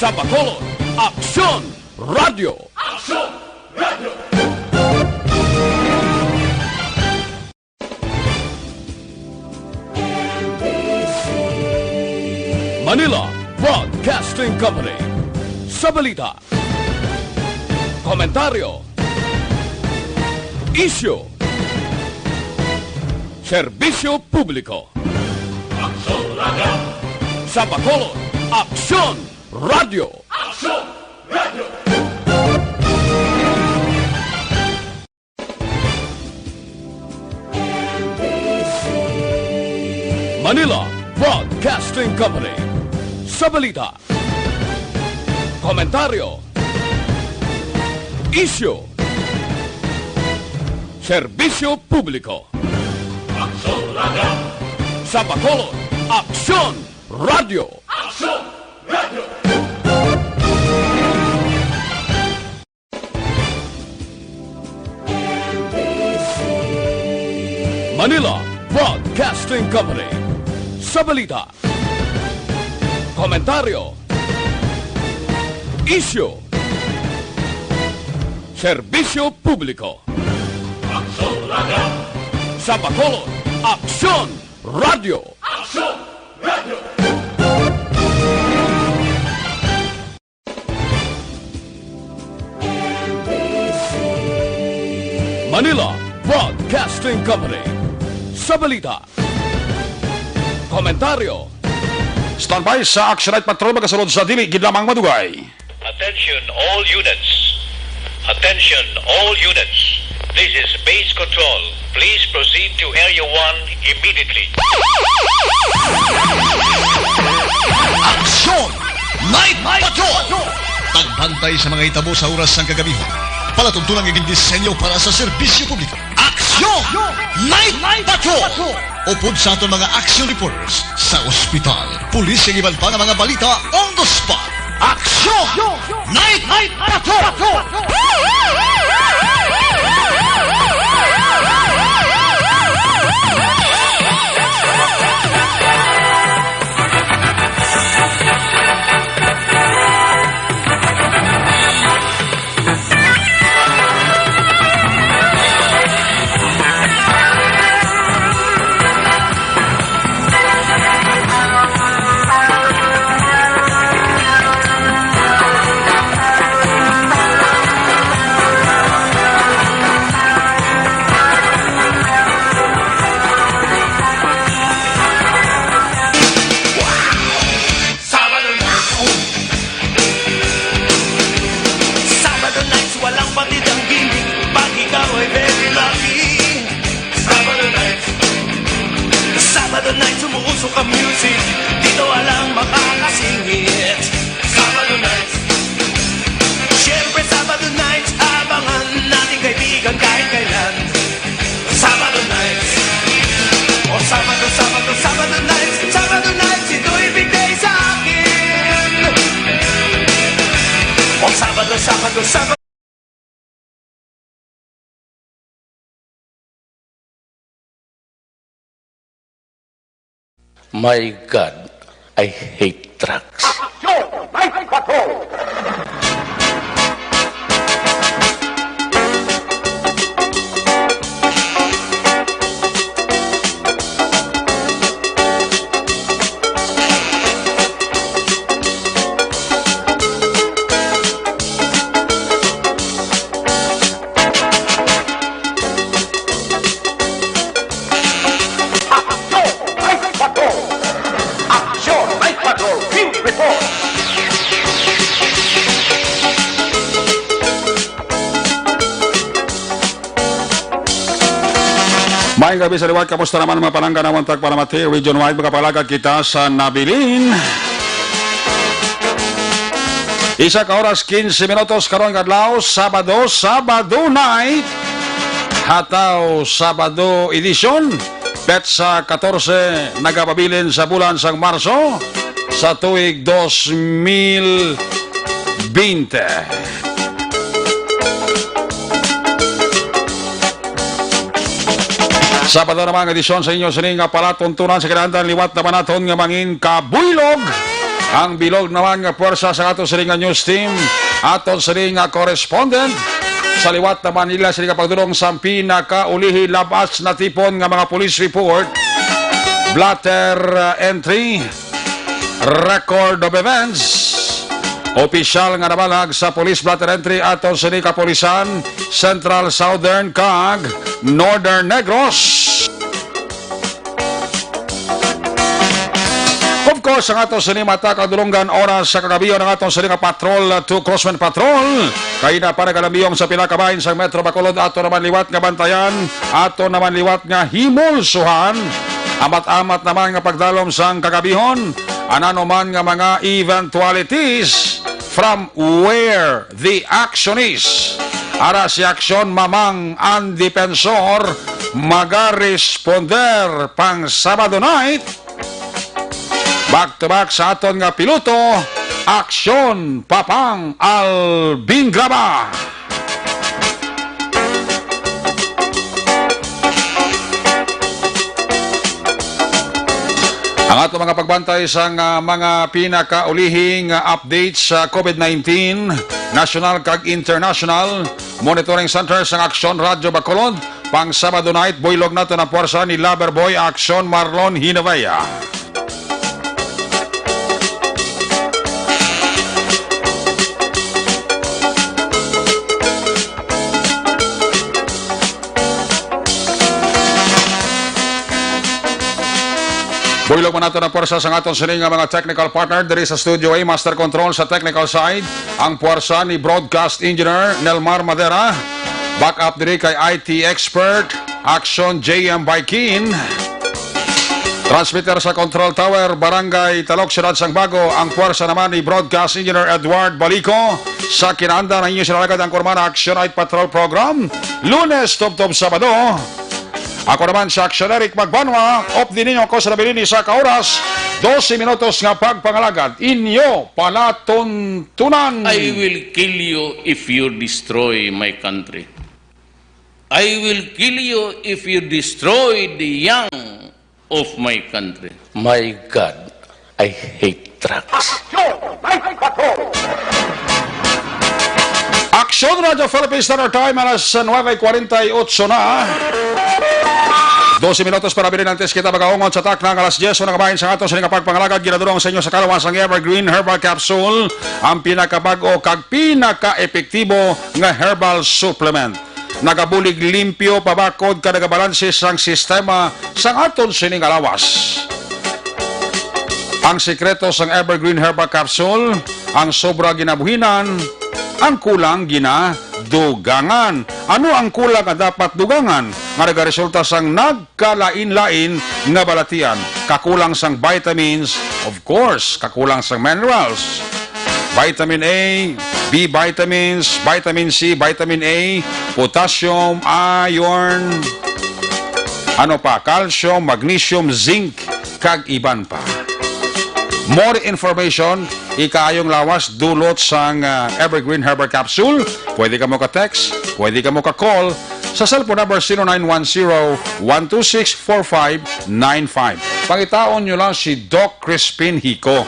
Sa Bacolod, Aksyon Radio! Aksyon Radio! Manila Broadcasting Company. Sa balita, komentaryo, isyu, serbisyo publiko. Aksyon Radio! Sa Bacolod, Aksyon Radio! Aksyon Radio! Manila Broadcasting Company. Sa balita, komentaryo, isyu, serbisyo publiko. Aksyon Radio! Sa Bacolod, Aksyon Radio! Aksyon Radio! Manila Broadcasting Company. Sa balita, komentaryo, isyu, serbisyo publiko. Aksyon Radio! Sa Bacolod, Aksyon Radio! Aksyon Radio! Manila Broadcasting Company. Sa balita, komentaryo, Standby sa Action Night Patrol magasunod sa dili gid lamang madugay. Attention all units. Attention all units. This is base control. Please proceed to Area 1 immediately. Aksyon! Night Patrol! Tagbantay sa mga itabo sa oras ng kagabihan. Palatuntunan ng disenyo para sa serbisyo publiko. Aksyon! Night Patrol! Upod sa aton mga action reporters sa ospital, pulis ang iban pa ng mga balita on the spot. Aksyon! Night Patrol! Sabado. My God, I hate drugs. Aksyon! Night Patrol! Maayong gabi sa liwat, kamusta naman mga palangga ng Wantag Palamati, Region 1, magapalagad kita sa Nabilin. Isa ka oras, 15 minutos, karon kadlaw, Sabado night, hataw Sabado edisyon, petsa 14, nagapabilin sa bulan sang Marso, sa tuig 2020. Sabado naman edisyon sa inyo sining nga palatuntunan sa kinahanglan liwat naman naton nga mangin kabuylog Ang bilog naman nga puwersa sa ato sila nga news team, aton sila nga correspondent. Sa liwat naman nila sila pagdulong sa pinakaulihi labas na tipon nga mga police report, blatter entry, record of events, opisyal nga nabalag sa police blatter entry aton sila kapulisan, Central, Southern, kag Northern Negros. Of course, ang atong sini mata kadulungan oras sa kagabiyo ng atong sini patrol to Crossman Patrol. Kaya na para kalabiyong sa pinakabahin sa Metro Bacolod, ato naman liwat nga bantayan, ato naman liwat nga himulsuhan, amat-amat naman nga pagdalom sang kagabihon, anano man nga mga eventualities from where the action is. Ara si aksyon mamang ang depensor magaresponder pang Sabado night. Back to back sa aton nga piloto, aksyon Papang Albingraba. Ang ato mga pagbantay sa mga pinakaulihing updates sa COVID-19, national kag international, monitoring center sa Aksyon Radyo Bacolod, pang Sabado night, buylog nato na puwersa ni Loverboy Aksyon Marlon Hinavaya. Buylog man nato na puwersa sa aton sini nga mga technical partner diri sa Studio A, Master Control sa technical side, ang puwersa ni Broadcast Engineer Nelmar Madera, backup diri kay IT expert Action JM Baikin, transmitter sa Control Tower Barangay Talok, Ciudad Sangbago, ang puwersa naman ni Broadcast Engineer Edward Balico, sa kinahanda ng inyo sinalagad ang Kurmana Action Night Patrol Program, Lunes, Tub-Tub, Sabado. Ako naman sa Action Eric Magbanwa, op din ninyo ako sa nabilin sa kauras, 12 minutos nga pagpangalagad, inyo palatuntunan. I will kill you if you destroy my country. I will kill you if you destroy the young of my country. My God, I hate trucks. Aksyon Radio Philippines Standard Time, alas 9:48 na. 12 minutos para bilhin natin kita magaungon sa tak ng alas 10 na kabahin sa aton sa pagpangalagad. Ginadurong sa inyo sa kalawasang Evergreen Herbal Capsule, ang pinakabago kag pinaka-epektibo nga herbal supplement. Nagabulig limpyo pabakod ka nagabalanse sang sistema sang aton sining alawas. Ang sekreto sang Evergreen Herbal Capsule, ang sobra ginabuhinan, ang kulang ginadugangan. Ano ang kulang nga dapat dugangan? Nga nagaresulta sang nagkalain-lain nga balatian. Kakulang sang vitamins, of course, kakulang sang minerals. Vitamin A, B vitamins, vitamin C, vitamin A, potassium, iron, ano pa, calcium, magnesium, zinc, kag iban pa. More information, ikaayong lawas dulot sang Evergreen Herbal Capsule. Pwede ka mo ka-text, pwede ka mo ka-call sa cellphone number 0910-126-4595. Pangitaon nyo lang si Doc Crispin Hico.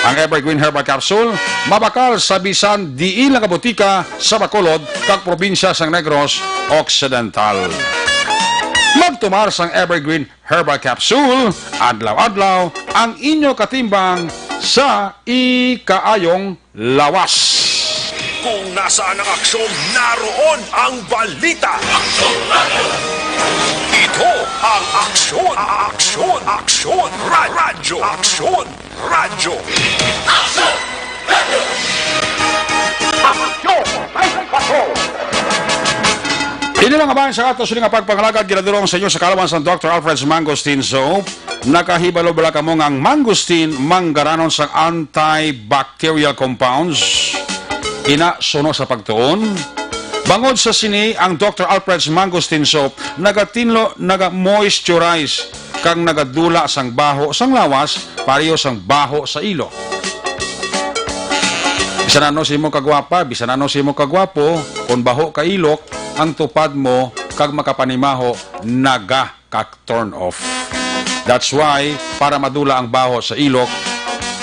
Ang Evergreen Herbal Capsule, mabakal sa bisan di ilang kabutika sa Bacolod, kag probinsya sang Negros Occidental. Magtumar sang Evergreen Herbal Capsule, adlaw-adlaw ang inyo katimbang sa ikaayong lawas. Kung nasaan ang aksyon, naroon ang balita. Ito ang aksyon, aksyon, aksyon, radyo, aksyon, radyo. Aksyon, radyo. Aksyon, radyo. Ini lang abang sa ato suling pagpangalagad ginadurong sa inyo sa kalawan sa Dr. Alfred's Mangosteen Soap. Nakahibalo bala kamo ang mangosteen manggaranon sa antibacterial compounds. Ina suno sa pagtuon. Bangod sa sini ang Dr. Alfred's Mangosteen Soap naga-moisturize kang nagadula sang baho sang lawas pareho sang baho sa ilo. Bisan ano si mo kagwapa, bisan ano si mo kagwapo, kung baho ka ilok, ang tupad mo kag makapanimaho naga kag turn off. That's why para madula ang baho sa ilok,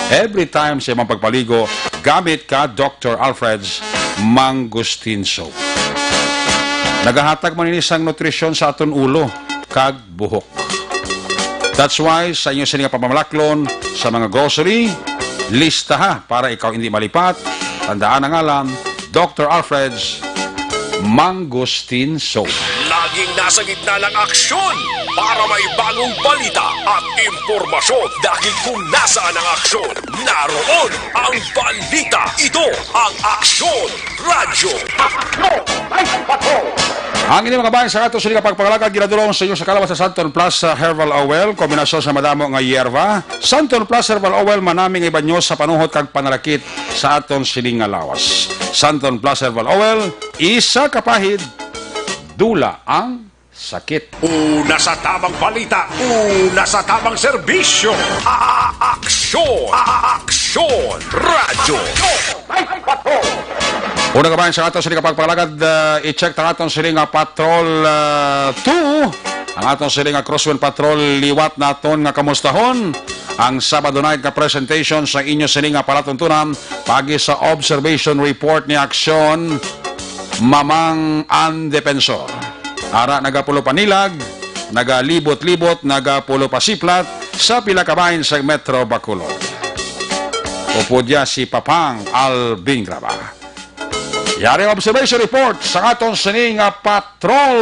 Every time sa imong pagpaligo, gamit ka Dr. Alfred's Mangosteen Soap. Nagahatag man ini sang nutrisyon sa aton ulo kag buhok. That's why sa inyo sining pamamalaklon sa mga grocery, lista ha para ikaw hindi malipat. Tandaan ang ngalan, Dr. Alfred's Mangosteen Soap. Laging nasa gitna ng aksyon para may bagong balita at impormasyon. Dahil kung nasaan ang aksyon, naroon ang balita. Ito ang Aksyon Radyo. Ang inyong mga bayan sa ato sa pagpagalagad ginadulong sa inyo sa kalawas sa Santon Plus Herbal Oil, kombinasyon sa madamo nga yerba. Santon Plus Herbal Oil manaming ibanyo sa panuhot kag panalakit sa aton siling nga lawas. Santon Plus Herbal Oil, isa kapahid, dula ang sakit. Una sa tamang balita, una sa tamang serbisyo. Aksyon! Aksyon Radyo! Una kabayan sa aton siling pagpagalagad, i-check ta aton siling Patrol 2, ang aton siling Crosswind Patrol liwat naton nga kamustahon. Ang Sabado night nga presentation sa inyo siling palatuntunan pagi sa observation report ni Aksyon Mamang ang Depensor. Ara nagapulo panilag, nagalibot-libot, nagapulo pasiplat sa pila kabahin sa Metro Bacolod. Upudya si Papang Albingraba. Yari observation report sa aton sining Patrol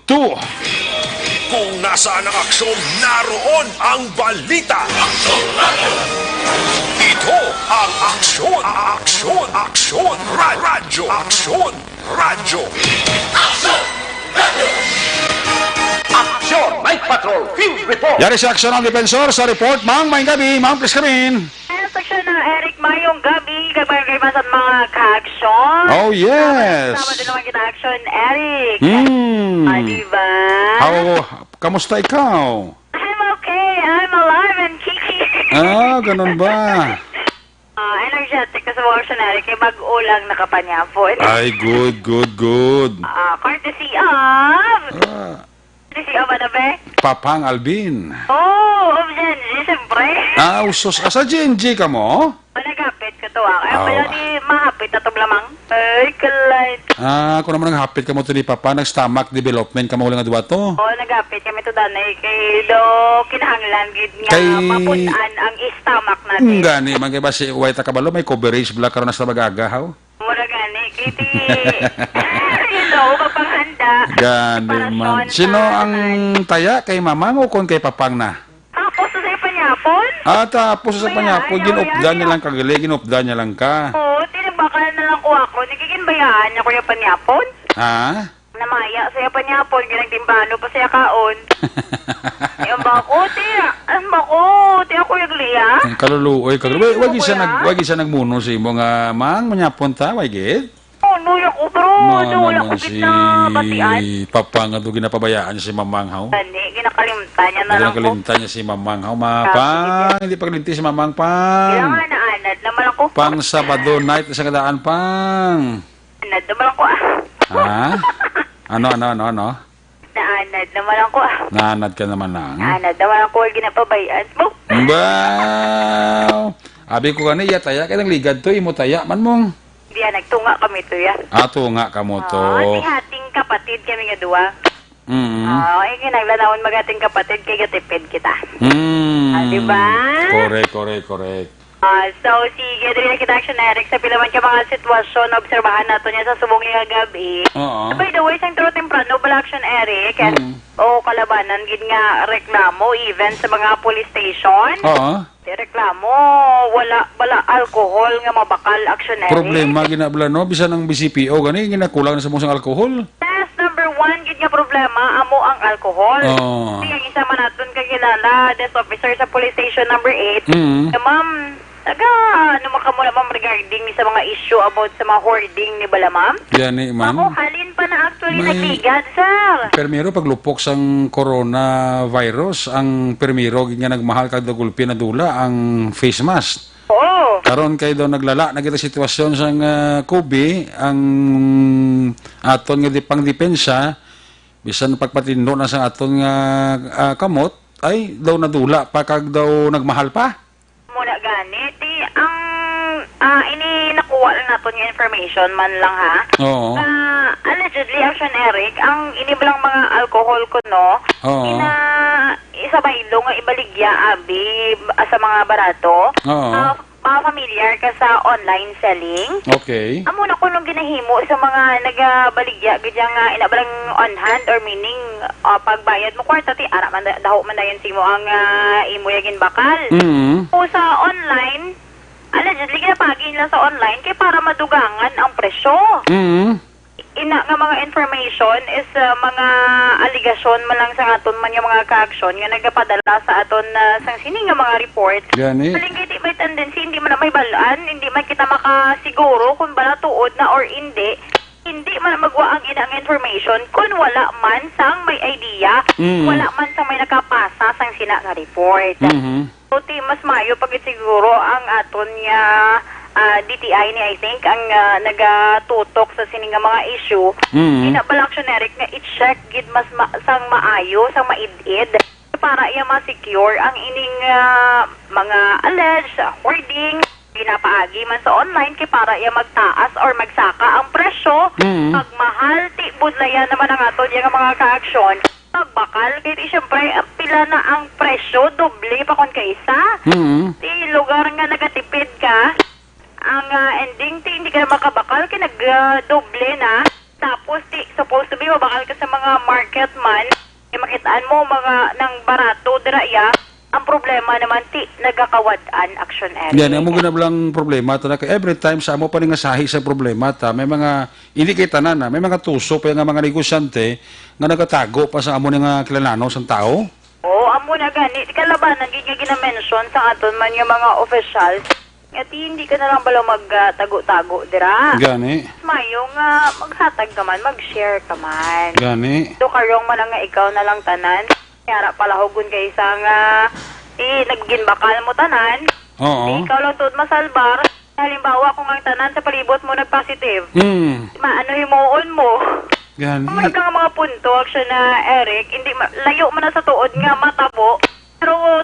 2. Kung nasaan ang aksyon, naroon ang balita. Ito ang Aksyon! Aksyon! Aksyon Radyo! Aksyon Radyo! Aksyon! Night Patrol Field Report! Yari si Aksyon ang Depensor sa report. Mang, may gabi. Mang, please come in. Section ng Eric Mayong gabi, kagmagaymasan mga ka-aksyon. Oh, yes. Sama din naman kita aksyon, Eric. Diba? Kamusta ikaw? I'm okay. I'm alive and kiki. Ganun ba? Energetic kasi mga aksyon, Eric. Kaya mag-ulang nakapanyapon. Ay, good. Courtesy of... Courtesy of ano ba? Papang Albin. Oh, of Genji, siyempre. Usos ka sa Genji ka mo? Nagapit ka to ako. Kaya di mahapit na to lamang. Ay, kalay. Kung naman naghapit ka mo to ni Papa, nag-stomach development ka mo ulang nga duwa to. Oo, nagapit kami to danay kay do kinahanglan gid nga Kay- mapunan ang stomach natin. Gani, man kay ba si Uwaita Kabalo, may coverage bala karon na sa bagagahaw. Mura gani kiti. Ito papanghanda. Gani man. Sino ang taya kay Mamang o kon kay Papang na? Tapos sa panyapon? Tapos sa panyapon, ginupdan niya lang kagali, ginupdan niya lang ka. Oo, tinibakal na lang ko ako. Nagiginbayaan niya ko yung panyapon. Ha? Namaya sa panyapon, ginagtimbano pa siya kaon. Yung bako, tiya. Ang bako, tiya ko yung liya. Kaluluoy, kaluluoy. Wag isa nagmuno si mo nga, Mang, manyapon ta, wag it? Oh, nuya ko, bro. Nuya ko kita batian. Papa nga doon ginapabayaan niya si Mamang Haw. Gani, ginakalimtan niya na lang ko. Ginakalimtan niya si Mamang Haw. Pang, hindi paglinti si Mamang Pang. Kailangan na anad naman ako. Pang Sabado night sa kadaan, Pang. Anad naman ako Ha? Ano? Naanad naman ako Naanad ka naman lang. Naanad naman ako ginapabayaan mo. Wow! Abi ko gani, taya kaya ng ligad to, imo taya man mong. Hindi nagtunga kami to ya. Ato nga ka mo to. Hating kapatid kami nga duwa. Mm. Ay, ginaglanawon magating kapatid kay gatipid kita. Diba? Correct. So, sige, dili na kita action, Eric, sa pilaman ka mga sitwasyon na obserbahan nato niya sa subong nga gabi. Oo. By the way, sang true temprano, bala action, Eric, o kalabanan, gid nga reklamo, even sa mga police station. Oo. Reklamo, wala alcohol nga mabakal action, Eric. Problema ginabla no, bisan ang BCPO gani ginakulang na sa musang alkohol. Test number 1, gid nga problema, amo ang alcohol. Oo. Sige, ang isa man naton kakilala, desk officer sa police station number 8. Ma'am, ano makamula ma'am regarding sa mga issue about sa mga hoarding ni bala ma'am? Yan ni Ako, man. halin pa na actually May- nagligad, sir. Permiro paglupok sang coronavirus, ang permiro gid nga nagmahal kag dagulpi na dula ang face mask. Oo. Karon kay daw naglala na kita sitwasyon sang COVID, ang aton nga pang depensa bisan pagpatindo na sa aton nga kamot ay daw nadula pa kag daw nagmahal pa. Muna wala gani. Di, ini nakuha lang natin yung information man lang ha. Oo. Allegedly, Action Eric, ang inibalang mga alcohol ko, no, Oo. isa baylo nga ibaligya, abi, sa mga barato. Oo. Familiar ka sa online selling. Okay. Amo na ko nung ginahimo sa mga nagabaligya gadya nga inabalang on hand or meaning pagbayad mo kwarta ti ara man daho man dayon simo ang imo yagin bakal. O sa online allegedly ginapagi nila sa online kay para madugangan ang presyo. Ina nga mga information is mga aligasyon man lang sa aton man yung mga ka-aksyon nga nagapadala sa aton sang sini nga mga report. Gani. Palingkit may tendency hindi man na may balaan, hindi man kita makasiguro kung bala tuod na or hindi. Hindi man magwa ang inang information kung wala man sang may idea, wala man sang may nakapasa sang sina nga report. So, mas mayo pag siguro ang aton nga DTI ni I think ang nagatutok sa sining nga mga issue. Inabalactioneric nga i-check gid mas sang maayo, sang maidid para iya ma-secure ang ining mga alleged hoarding pinapaagi man sa online kay para iya magtaas or magsaka ang presyo. Pag mahal ti budlayan naman ang aton yung mga ka-aksyon. Pagbakal kay siyempre pila na ang presyo doble pa kon kaysa. Ti lugar nga nagatipid ka ang ending ti hindi ka na makabakal kay nag-doble na. Tapos ti supposed to be mabakal ka sa mga market man makitaan mo mga nang barato diraya. Ang problema naman ti nagakawad-an Action Eric. Yan, amo ginablang problema ta na every time sa amo pa ning sahi sa problema ta may mga hindi kay tanan na may mga tuso pa nga mga negosyante nga nagatago pa sa amo nga kilalano sang tao. Oo, amo na gani kalabanan gid nga gina-mention sa aton man nga mga officials. At hindi ka na lang bala magtago-tago dira. Gani. Mayo nga maghatag ka man, mag-share ka man. Gani. So karong man nga ikaw na lang tanan. Kaya palahugon kay isang nagginbakal mo tanan. Oo. Ikaw lang tuod masalbar. Halimbawa kung ang tanan sa palibot mo nag-positive. Maano himuon mo. Gani. Kung ka mga punto, action na Eric, hindi layo mo na sa tuod nga matabo. Pero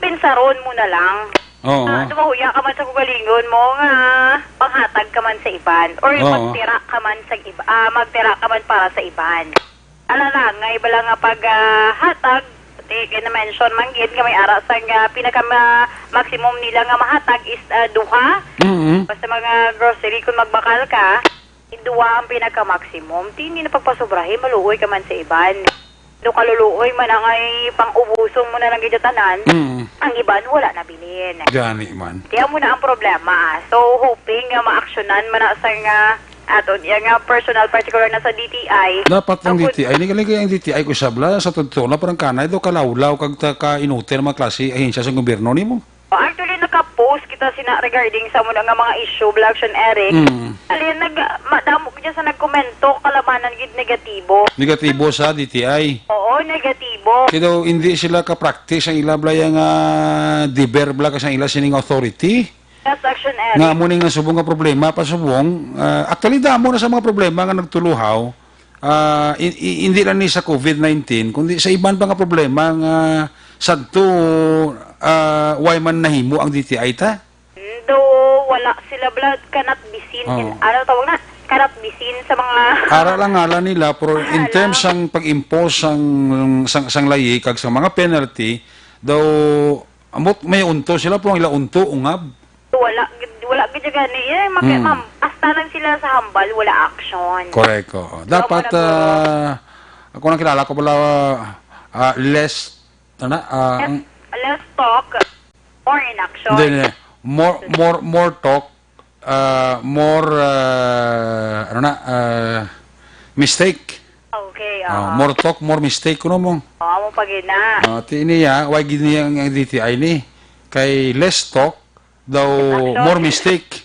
pinsaron mo na lang. Oo. Dumahuya ka man sa kugalingon mo nga panghatag ka man sa iban or magtira ka man sa magtira ka man para sa iban. Alala nga iba lang nga paghatag gina-mention man gid nga may ara sa pinaka maximum nila nga mahatag is duha. Basta mga grocery kung magbakal ka, duha ang pinaka maximum. Hindi na pagpasobrahin maluoy ka man sa iban. Do kaluluoy man ang ay pang-ubusong mo na lang gidatanan, ang iban wala na bilhin. Gani man. Kaya mo na ang problema. So, hoping nga ma-actionan man na sa nga aton, yung nga personal particular na sa DTI. Dapat ang DTI, nigaligay ang DTI ko sabla sa totoo na parang kanay do kalawlaw kag ka-inutin mga klase ahensya sa gobyerno nimo. Actually, naka-post kita sina regarding sa muna nga mga issue, Blackson Eric. Alin, madamo ko dyan sa nagkomento, kalabanan gid negatibo. Negatibo sa DTI. Oo, negatibo. Kaya hindi sila ka-practice ang ilabla yung diber bla kasi ang ila sining authority. Yes, Action Eric. Nga mo nga subong nga problema pasubong. Actually, damo na sa mga problema nga nagtuluhaw. Hindi lang ni sa COVID-19, kundi sa iban pa nga problema nga sadto why man nahimo ang DTI ta? Do wala sila blood cannot be seen in, ano tawag na? Cannot be seen sa mga Ara lang ngala nila pero in terms sang pag-impose sang layi kag sa mga penalty daw amot may unto sila pero ila unto ungab. wala gid gani ma'am hasta lang sila sa hambal wala action. Correct. Dapat ako nang kilala ko pala less Let's talk more in action. Hindi, more talk, more mistake. Okay. More talk, more mistake kuno mo. Mo pagina. Ti niya, why gid niya ang DTI ni? Kay less talk daw more mistake.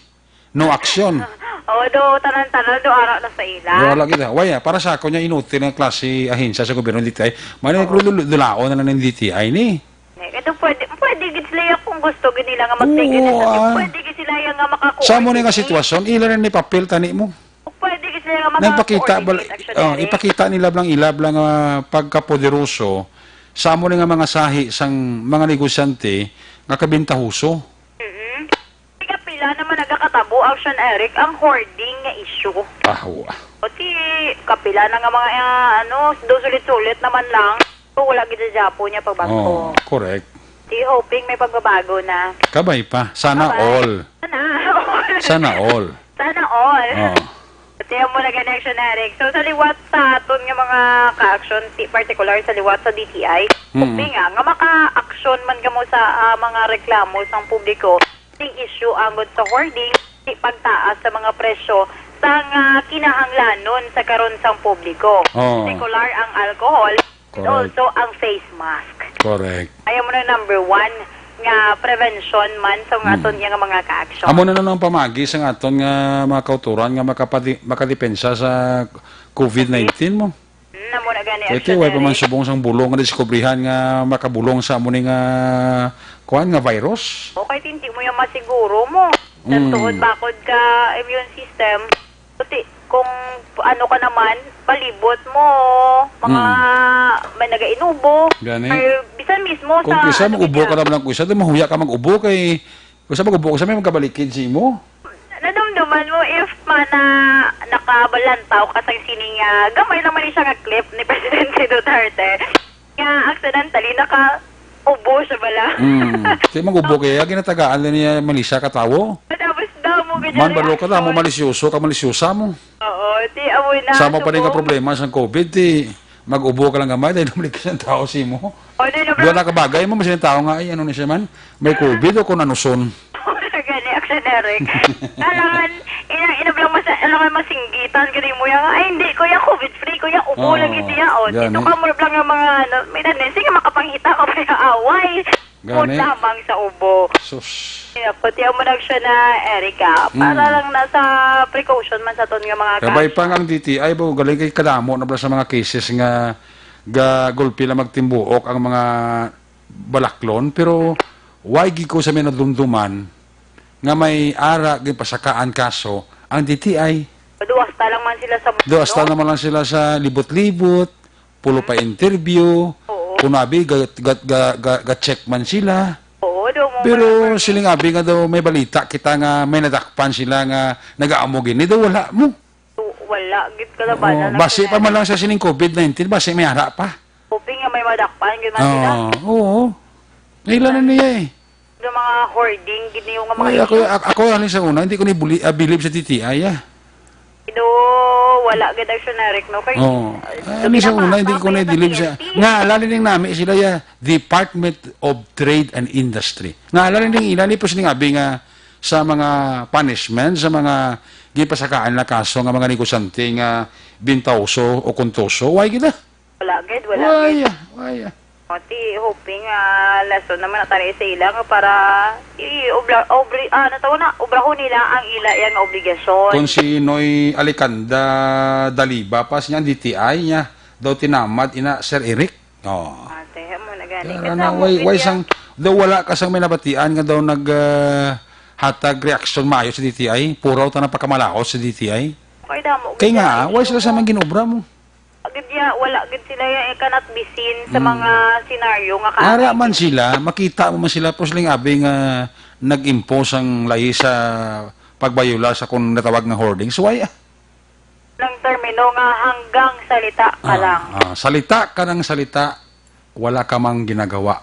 No action. Do tanan-tanan do ara na sa ila. Wala kita. Why para sa ako niya inuti ng klase ahensya sa gobyerno ng DTI. Mani dulaon na lang ng DTI ni. Ito pwede gid sila kung gusto gid nila nga mag-take pwede gid sila nga makakuha. Sa mo nga sitwasyon, ilan ni papel tani mo. Pwede gid sila nga ipakita nila blang ilablang pagkapoderoso sa mo nga mga sahi sang mga negosyante nga kabintahuso. nahitabo, Action Eric, ang hoarding nga issue. Awa. O ti, kapila na nga mga, do sulit-sulit naman lang. So, wala gid sa Japo niya pagbago. Oh, correct. Ti, hoping may pagbabago na. Kabay pa. Sana Bye-bye. all. Sana. Sana all. Sana all. Oh. Tiyan mo na Action Eric. So, sa liwat sa aton nga mga ka-action, particular sa liwat sa DTI, hoping nga maka-action man ka mo sa mga reklamo sa publiko, ting issue angod sa hoarding, di pagtaas sa mga presyo sa kinahanglanon sa karon sang publiko. Oh. Particular ang alcohol and Correct. also ang face mask. Correct. Ayaw mo na number 1 nga prevention man sa aton nga mga ka-action. Amo na lang pamagi sa aton nga mga kauturan nga makadepensa sa COVID-19 mo. Namo na gani Ito, way pa man subong sang bulong nga diskubrihan nga makabulong sa amo nga kuan nga virus. Okay, tinti mo yung masiguro mo. Tuod bakod ka immune system. Kasi kung ano ka naman, palibot mo, mga may nagainubo. Gani. Or bisan mismo Kung sa... kisa mag-ubo ka naman ng kuisa, di mahuya ka mag-ubo kay kusa mag-ubo ka sa may magkabalikid si mo. Nadamdaman mo if nakabalantaw ka sa sining gamay naman siya nga clip ni Presidente Duterte. Nga accidentally naka-ubo siya bala. Di mag-ubo kaya ginatagaan na niya Manisha katawo. Tapos daw mo ganyan. Man balo ka na mo malisyoso ka malisyosa mo. Oo, di amoy na. Sama pa rin ka subo. problema sa COVID, di mag-ubo ka lang gamay dahil namalik ka ng tao si mo. O, di na Doon nakabagay mo, masin tao nga ay ano ni siya man, may COVID o kung anuson. gani Action Eric. Alangan, alangan masinggitan, gani mo yan. Ay, hindi, kuya, COVID-free, kuya, ubo Oo, lang iti yaon. gani. Ito ka mo lang yung mga, may nanensi nga makapanghita ka pa yung away. Kung Gani. lamang sa ubo. Sus. Putiyaw mo na siya na, Erica, para lang nasa precaution man sa ton nga mga Kabay pa nga ang DTI, bo, galing kay kadamo na ba sa mga cases nga gulpi lang magtimbuok ang mga balaklon, pero why gi ko sa may nadumduman nga may ara gipasakaan kaso ang DTI. Duwasta lang man sila sa mundo. Doasta naman lang sila sa libot-libot, pulo pa interview, Oo. kunabi ga-check man sila. Oo, do mo. Pero siling abi nga daw may balita kita nga may nadakpan sila nga nagaamogin ni daw wala mo. Wala, git ka na ba na? Base pa man lang sa sining COVID-19, base may hara pa. Hoping nga may madakpan, gano'n sila. Oo. Nailan na niya eh. Yung mga hoarding, gini yung mga Ay, ako halin sa una, hindi ko ni believe sa TTI ah. Ito, wala gid Action Eric, no? Kaya, Oo. Halin sa una, hindi ko ni believe sa... Nga, alalining namin sila ya, Department of Trade and Industry. Nga, alalining ilan, po sining abi nga sa mga punishment, sa mga gipasakaan na kaso nga mga negosante nga bintauso o kontoso. Why kita? wala gid, wala gid. Why? Oti, hoping lesson naman na tayo sa ila nga para obrahon nila ang ila yang obligasyon. Kung si Noy Alicanda Daliba, pas niya, DTI niya, daw tinamad, ina Sir Eric. Oh. Ate, mo na gani. Kaya na, why sang, daw wala kasang may nabatian nga daw hatag reaksyon maayo sa DTI, puraw ta na pagkamalakot sa DTI. Kaya damo. Kaya nga, why sila sa mga ginobra mo? Agad ya, wala gid sila yung cannot be seen sa mga senaryo nga Ara man sila, makita mo man sila, po silang abi nga nag-impose ang lahi sa pagbayula sa kung natawag nga hoarding. So, why? ng termino nga hanggang salita ka lang. Salita ka ng salita, wala ka mang ginagawa.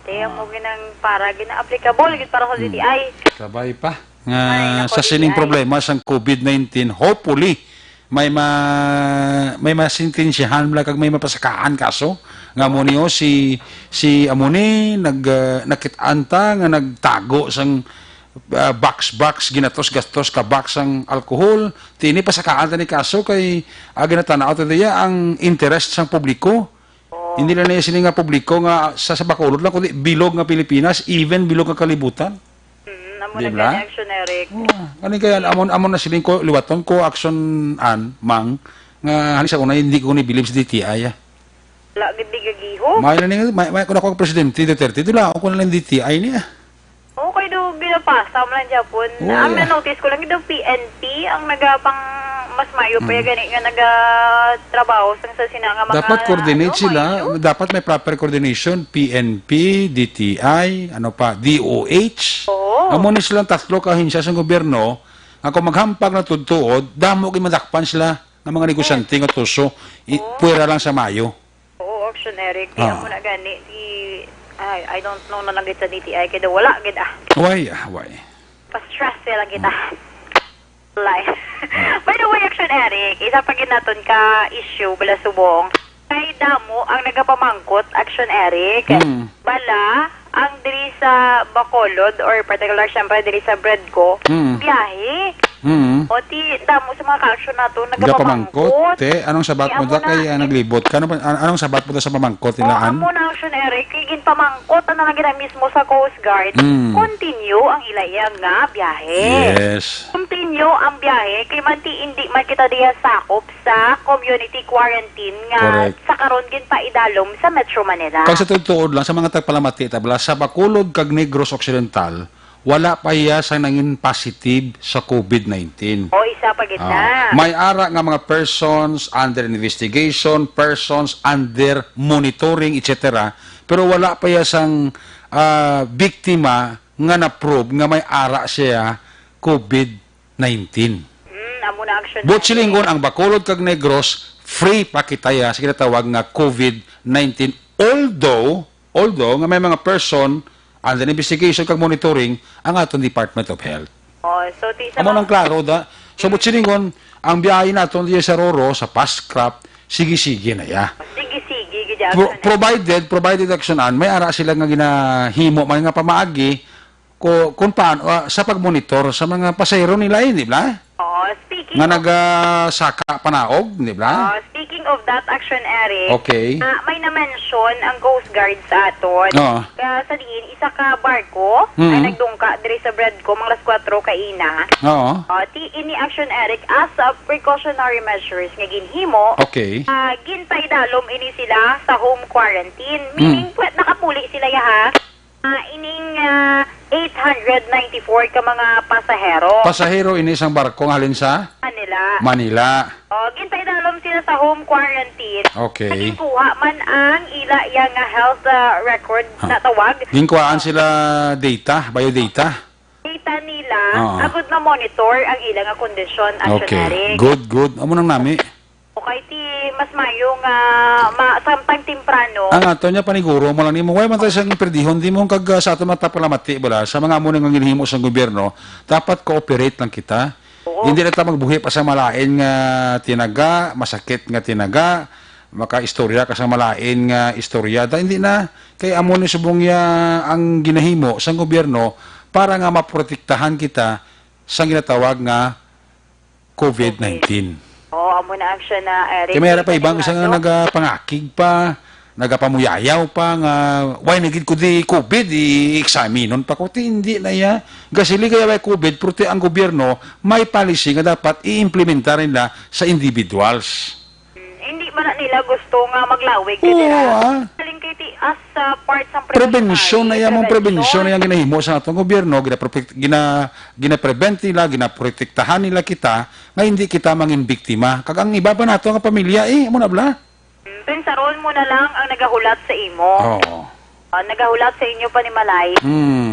Tiyan mo ginang para gina-applicable gid para sa DTI. Sabay pa. Nga, Ay, nako, sa sining DTI. problema sa COVID-19, hopefully, may masintensyahan mula kag may mapasakaan kaso nga mo niyo si amuni nakitanta nga nagtago sang box ginatos gastos ka box ang alcohol tini pasakaan ta ni kaso kay ginatanaw ta diya ang interest sang publiko. Hindi na niya sila nga publiko nga sa Bacolod lang kundi bilog nga Pilipinas, even bilog nga kalibutan. Namo Di na ba? gani Action Eric. Kani kaya amon na siling ko liwaton ko action mang nga halis ako na hindi ko ni believe sa DTI. Wala gid gigagiho. May na ni may ko na ko presidente Duterte dula ako na lang DTI niya. Okay do ginapasa mo lang Japon. Ang na-notice ko lang daw PNP ang nagapang mas mayo pa gani nga nagatrabaho sa sinanga mga Dapat coordinate sila, mayo. dapat may proper coordination PNP, DTI, ano pa, DOH. Oo. Amo ni silang tatlo ka hinsya sa gobyerno Ako maghampag na tudtuod, damo kay madakpan sila ng mga negosyante nga tuso. Puwera lang sa Mayo. Oo, Action Eric. Di mo na gani. I don't know na lang kita DTI. Kaya wala kita. Why? Pa-stress lang kita. Lie. By the way, Action Eric, isa pa ginaton ka issue bala subong. Kay damo ang nagapamangkot, Action Eric. Bala ang diri sa Bacolod or particular syempre diri sa Bredco, biyahe. O ti damo sa mga ka-action nato nagapamangkot. Te, anong sabat mo da kay naglibot? Anong sabat mo da sa pamangkot nilaan? Amo na Action Eric, kigin pamangkot na lang mismo sa Coast Guard. Continue ang ilayang nga biyahe. Yes. Continue ang biyahe kay manti hindi man kita diha sakop sa community quarantine nga Correct. sa karon gin pa idalom sa Metro Manila. Kag sa tutuod lang sa mga tagpalamati tabla sa Bacolod kag Negros Occidental, wala pa iya sa nangin positive sa COVID-19. O isa pa gid na. May ara nga mga persons under investigation, persons under monitoring, etc. Pero wala pa iya sang biktima nga na-probe nga may ara siya COVID-19. Amo na Action. But silingon ang Bacolod kag Negros free pa kitaya sa kinatawag nga COVID-19 although nga may mga person under investigation kag monitoring ang atong Department of Health. So ti sa Amo nang klaro da. So but silingon ang biyahe naton diya sa Roro sa Pascrap sige na ya. sige gid Action. Provided actionan may ara sila nga ginahimo man nga pamaagi kung paano sa pagmonitor sa mga pasahero nila di ba? Speaking Nga of nagasaka panaog, di ba? speaking of that Action Eric, Okay. may na-mention ang Coast Guard sa aton. Kaya sa diin, isa ka barko ay nagdungka diri sa Bredco, mga alas 4 kaina. Oo. Ti ini Action Eric as a precautionary measures nga ginhimo. Okay. Gintay dalom ini sila sa home quarantine. Meaning, puwet nakapuli sila ya ha. Ining 894 ka mga pasahero. Pasahero ini isang barko nga halin sa Manila. Gintay dalom sila sa home quarantine. Okay. Nagikuha man ang ila yang health record na tawag. Ginkuhaan sila biodata. Data nila, agud na monitor ang ila nga kondisyon, Action Okay. Eric. Good. Amo nang nami. Okay, ti mas mayo nga samtang temprano. Ang ato niya paniguro mo lang nimo way man tayo sang perdihon di mo kag sa ato matapalamati bala sa mga amo nga ginhimo sa gobyerno dapat cooperate lang kita. Hindi na ta magbuhi pa sa malain nga tinaga, masakit nga tinaga, makaistorya ka sa malain nga istorya. Hindi na kay amo ni subong ya ang ginahimo sa gobyerno para nga maprotektahan kita sa ginatawag nga COVID-19. Amo na Action na Eric. Kaya mayroon pa ibang isang nagapangakig pa, nagapamuyayaw pa nga, why nagid ko di COVID, i-examinon pa ko, hindi na ya. Gasili kaya may COVID, pero ang gobyerno, may policy nga dapat i-implementar nila sa individuals. Hindi man na nila gusto nga maglawig. Oo, Kaling kay as part sa prevention na yan, prevention na yan ginahimo sa atong gobyerno, ginaprevent nila, ginaprotektahan nila kita, nga hindi kita mangin biktima. Kag ang iba pa nato nga pamilya, mo na bla? Pensaron mo na lang ang nagahulat sa imo. Oo. Nagahulat sa inyo pa ni Malay.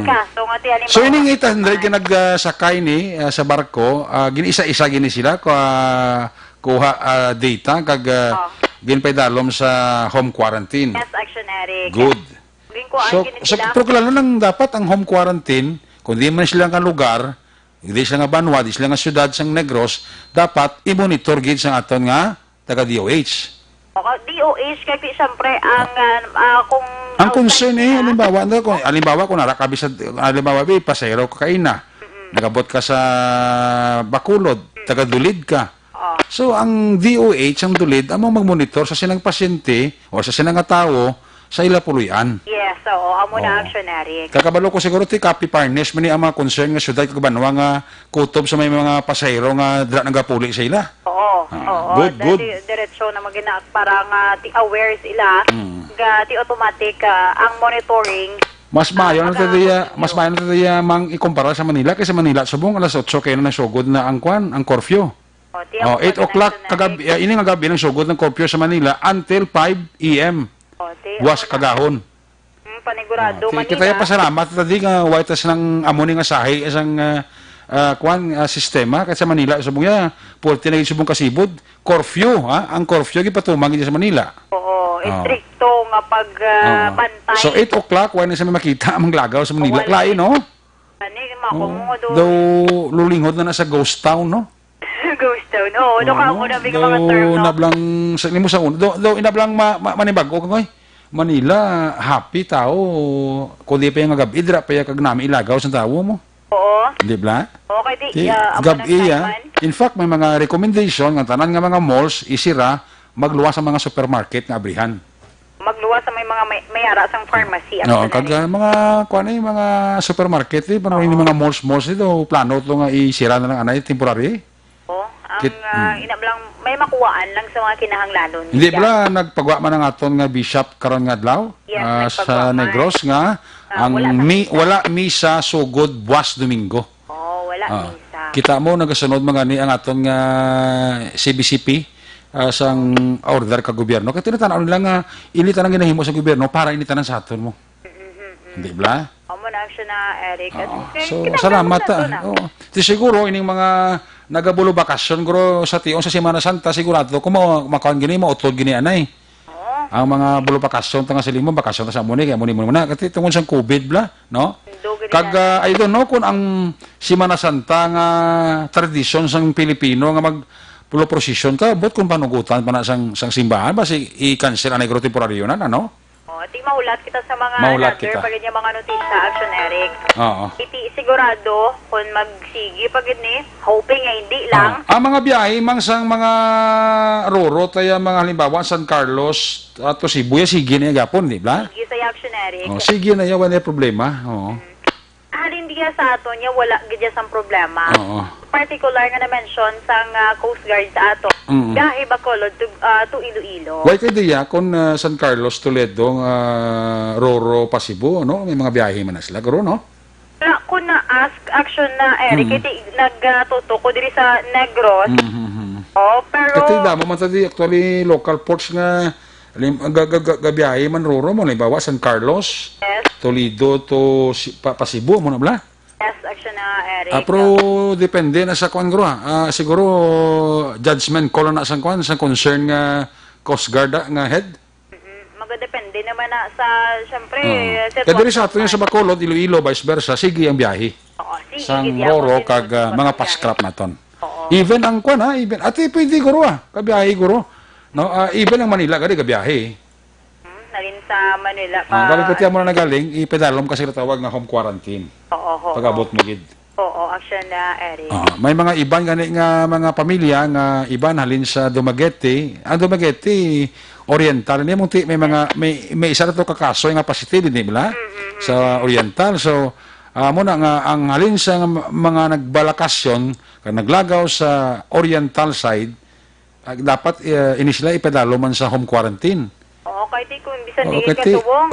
Kaso nga ti halimbawa. So ining 800 ka nagsakay ni sa barko, giniisa-isa gini sila kuha data kag ginpay dalom sa home quarantine. Yes, Action Eric. Good. So sila. pero klaro lang dapat ang home quarantine, kung di man sila nga lugar, hindi sila nga banwa, di sila nga syudad sang Negros, dapat i-monitor gid sa aton nga taga DOH. DOH kay siyempre ang kung Ang concern halimbawa kung narakabi sa halimbawa pasahero ka kaina, nagabot ka sa Bacolod, taga Dulid ka. So ang DOH ang Dulid amo magmonitor sa sinang pasyente o sa sinang nga tawo sa ila puluyan. yes, amo na Action Eric. Kakabalo ko siguro ti copy parnes man ni ang mga concern nga syudad kag banwa nga kutob sa may mga pasahero nga dira nagapuli sa ila. Good. Diretso na magina para nga ti aware sila ga ti automatic ang monitoring. Mas maayo na tadiya mang ikumpara sa Manila kaysa Manila subong alas 8 kayo na sugod na ang curfew. 8 o'clock kagabi ini nga gabi nang sugod ng curfew sa Manila until 5 AM. Was kagahon. Panigurado Manila. Kita pasalamat tadi nga white as ng amo ni nga sahi isang sistema kasi sa Manila sa buya porte na subong kasibod curfew ang curfew gipatumang sa Manila. Oo, stricto nga pagbantay. So 8 o'clock wala na sa makita ang lagaw sa Manila. Lain no? Ani makumo do. Daw lulinghod na sa ghost town no? Ghost town. Oo, do ka mo na bigay mga term no. Nablang sa limo sa uno. Do inablang manibago koy. Manila happy tao kundi pa yung gabi dira pa kag nami ilagaw sa tawo mo. Oo. Di ba? Okay, di Gabi in fact may mga recommendation nga tanan nga mga malls isira magluwas sa mga supermarket nga abrihan. Magluwas sa may mga may ara sang pharmacy. No, kag mga kuan mga supermarket paano yung mga malls dito plano to nga isira na lang anay temporary. Oo. Ang inablang may makuwaan lang sa mga kinahanglanon. Hindi bala nagpagwa man ang aton nga bishop karon nga adlaw Yes, sa Negros nga ang wala misa sugod buwas Domingo. Oo, wala misa. Kita mo nagasunod mga ni ang aton nga CBCP sang order ka gobyerno. Kaya tinatanaw nila nga initan ang ginahimo sa gobyerno para initan sa aton mo. Hindi ba? Amo na siya na Eric. So salamat Ti siguro ining mga nagabulo bakasyon guro sa tiong sa Semana Santa sigurado kung makaon gini mo utod gini anay. Ang mga bulo bakasyon tanga sa limo bakasyon ta sa muni kay muni na kasi tungod sa COVID bla no. Kag I don't know kung ang Semana Santa nga tradisyon sang Pilipino nga mag pulo procession ka bot kung panugutan pa na sang simbahan basi i-cancel anay guro temporaryo na ano. Di maulat kita sa mga pag niya mga notisya action Eric. Oo. Iti sigurado kung magsigi pag ni hoping nga hindi lang. Ang mga biyahe sang mga roro taya mga halimbawa San Carlos at Cebu sige na gapon di ba? Sige sa action Eric. Sige na yawan ay problema. Halin diya sa ato niya wala gidya sang problema. Particular nga na-mention sang Coast Guard sa ato. Biyahe Bacolod to Iloilo. Why kay diya kung San Carlos, Toledo, Roro, Pasibo, no? May mga biyahe man na sila, garo, no? Kung na-ask action na Eric, iti nagtuto ko diri sa Negros. Pero Kasi damo man tadi actually local ports nga gabiyahe man Roro mo, halimbawa San Carlos, Toledo to Pasibo mo na bla. yes, action na Eric. Pero depende na sa kuan gro siguro judgment call na sa kuan sa concern nga Coast Guard nga head. Magadepende naman na sa syempre Kaya diri sa ato sa Bacolod, Iloilo, vice versa, sige ang biyahe. sige Sang gid Roro kag mga paskrap naton. Even ang kuan even ati pwede guro kabiyahe guro. No, even ang Manila gadi kabiyahe. Nalin sa Manila Galing ko mo na nagaling, ipedalom kasi natawag nga home quarantine. Pag-abot mo gid. Oo, action na Eric. May mga iban gani nga mga pamilya nga iban halin sa Dumaguete. Ang Dumaguete Oriental ni mong may mga may isa na to kakaso nga positive din bala sa Oriental. So mo na nga ang halin sa mga nagbalakasyon kag naglagaw sa Oriental side dapat ini sila ipedalo man sa home quarantine. Okay, di kung bisan di katuwong.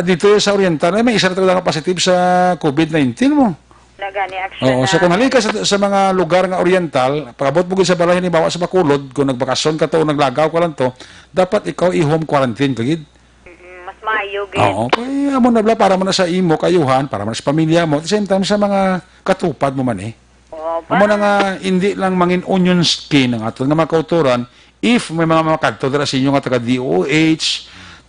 Dito sa Oriental may isa na to positive sa COVID-19 mo. Nagani action So kung halika sa mga lugar nga Oriental, pag-abot mo sa balay ni bawa sa Bacolod, kung nagbakasyon ka to o naglagaw ka lang to, dapat ikaw i-home quarantine kagid. Mas maayo gid. Kaya mo na bla para mo na sa imo kayuhan, para mo na sa pamilya mo, at the same time sa mga katupad mo man Amo na nga hindi lang mangin onion skin ang aton nga mga kauturan if may mga makadto dira sa inyo nga taga DOH,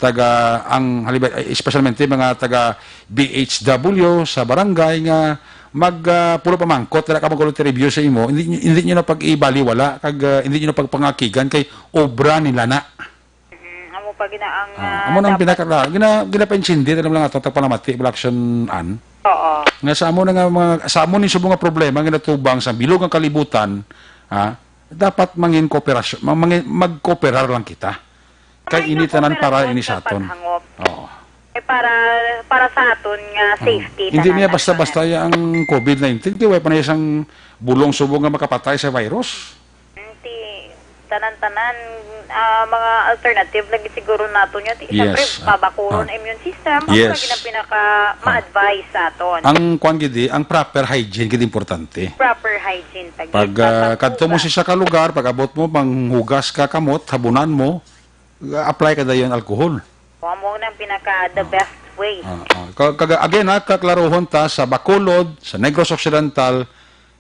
taga ang halimbawa especialmente mga taga BHW sa barangay nga pulo pamangkot dira ka magulot review sa imo hindi niyo na pag-ibaliwala kag hindi niyo na pagpangakigan kay obra nila na amo pa ginaang amo nang pinakala ginapainchindi lang ato tagpanamati action an nga sa amo na nga mga sa amo ni subong nga problema nga natubang sa bilog ang kalibutan dapat mangin kooperasyon magkooperar lang kita kay initanan para ini sa aton. Para sa aton nga safety. Hindi niya basta-basta ang COVID-19 kaya pa na isang bulong subong nga makapatay sa virus. Tanan-tanan mga alternative lagi siguro nato niya. Siyempre, pabakuron immune system. Ang lagi na pinaka ma-advise sa aton. Ang kwan gidi, ang proper hygiene gidi importante. Proper hygiene. Pag kadto mo siya ka lugar, pag abot mo, panghugas ka kamot, habunan mo, apply ka dayon alcohol. Mo nang pinaka the best way. Again, kaklarohon ta sa Bacolod, sa Negros Occidental,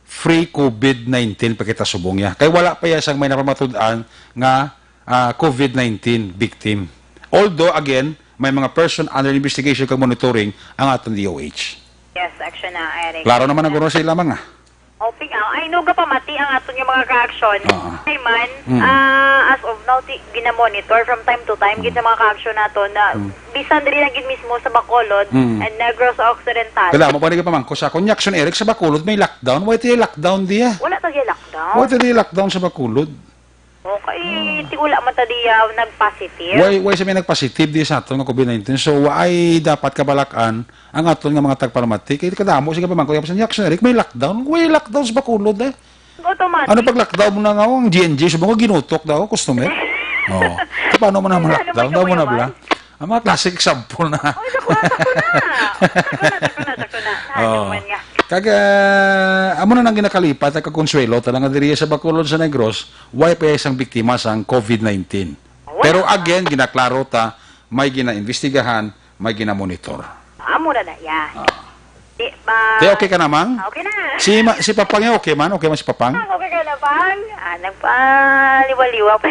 free COVID-19 pa kita subong ya. Kay wala pa ya sang may napamatud-an nga COVID-19 victim. Although, again, may mga person under investigation kag monitoring ang atong DOH. Yes, action na, Eric. Klaro naman ang guro sa ila mga. Okay, ay no pamati ang aton yung mga ka-action. Ay man, as of now, ginamonitor from time to time gid sa mga ka-action nato na bisan diri na gid mismo sa Bacolod and Negros Occidental. Kala mo pa rin pamangko sa akong Action Eric sa Bacolod may lockdown. Why tayo lockdown diya? Wala ta gyud lockdown. Why tayo lockdown sa Bacolod? Okay, ti wala man ta diya nag-positive. Why sa may nagpositive di sa aton nga COVID-19? So, ay dapat kabalakan ang aton nga mga tagpalamati. Kaya kadamo sige pamangko sa Action Eric may lockdown. Why lockdown sa Bacolod eh? Automatic. Ano pag lockdown mo na nga ang GNG subong ginutok daw customer? Oh. Paano mo na mo lockdown? Daw mo na bala. Ang mga classic example na. Oy, dako na. Ano man nga. Kaga, amo na nang ginakalipat at kakonsuelo talaga diri sa Bacolod sa Negros, why pa isang biktima sa COVID-19. Pero again, ginaklaro ta, may gina-investigahan, may gina-monitor. Amo na ya. Di Te, okay ka namang? Okay na. Si Papang okay man? Okay man si Papang? Okay ka na, Pang? Nagpaliwa-liwa pa.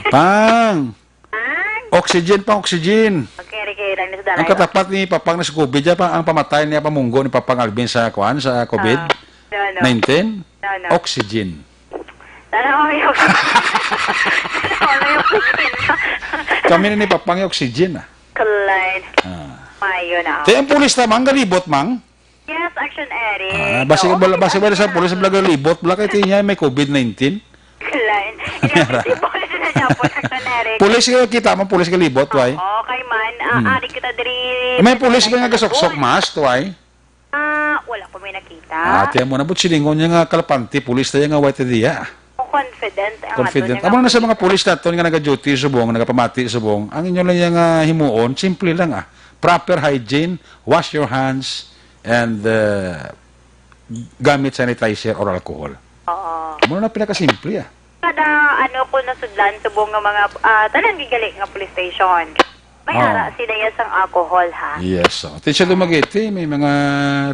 Pang! Pang? Oxygen. Okay, lang na sa dalay. Ang katapat ni Papang na sa COVID, diya pa ang pamatay niya pamunggo ni Papang Alvin sa COVID-19? No. Oxygen. Sana okay. Kami na ni Papang yung oxygen. Kalay. Mayo na. Te, ang pulis naman, galibot, mang. Yes, Action Eric. Basi ba sa pulis, blaga libot, blaga ito niya may COVID-19. Kalay. Hindi police na siya po, Action Eric. Pulis ka kita mo, pulis ka libot, why? Okay man, ari kita diri. May pulis ka nga gasok-sok mas, why? Wala ko may nakita. Ate mo na but silingon niya nga kalapante, pulis tayo nga white diya. Confident. Confident. Amo na sa mga pulis naton nga naga-duty subong, nagapamati subong, ang inyo lang yung himuon, simple lang proper hygiene, wash your hands, and gamit sanitizer or alcohol. Oo. Amo na pinakasimple Kada ko nasudlan subong nga mga tanan gigali nga police station. May ara sila sang alcohol ha. Yes. Teacher Dumaguete, may mga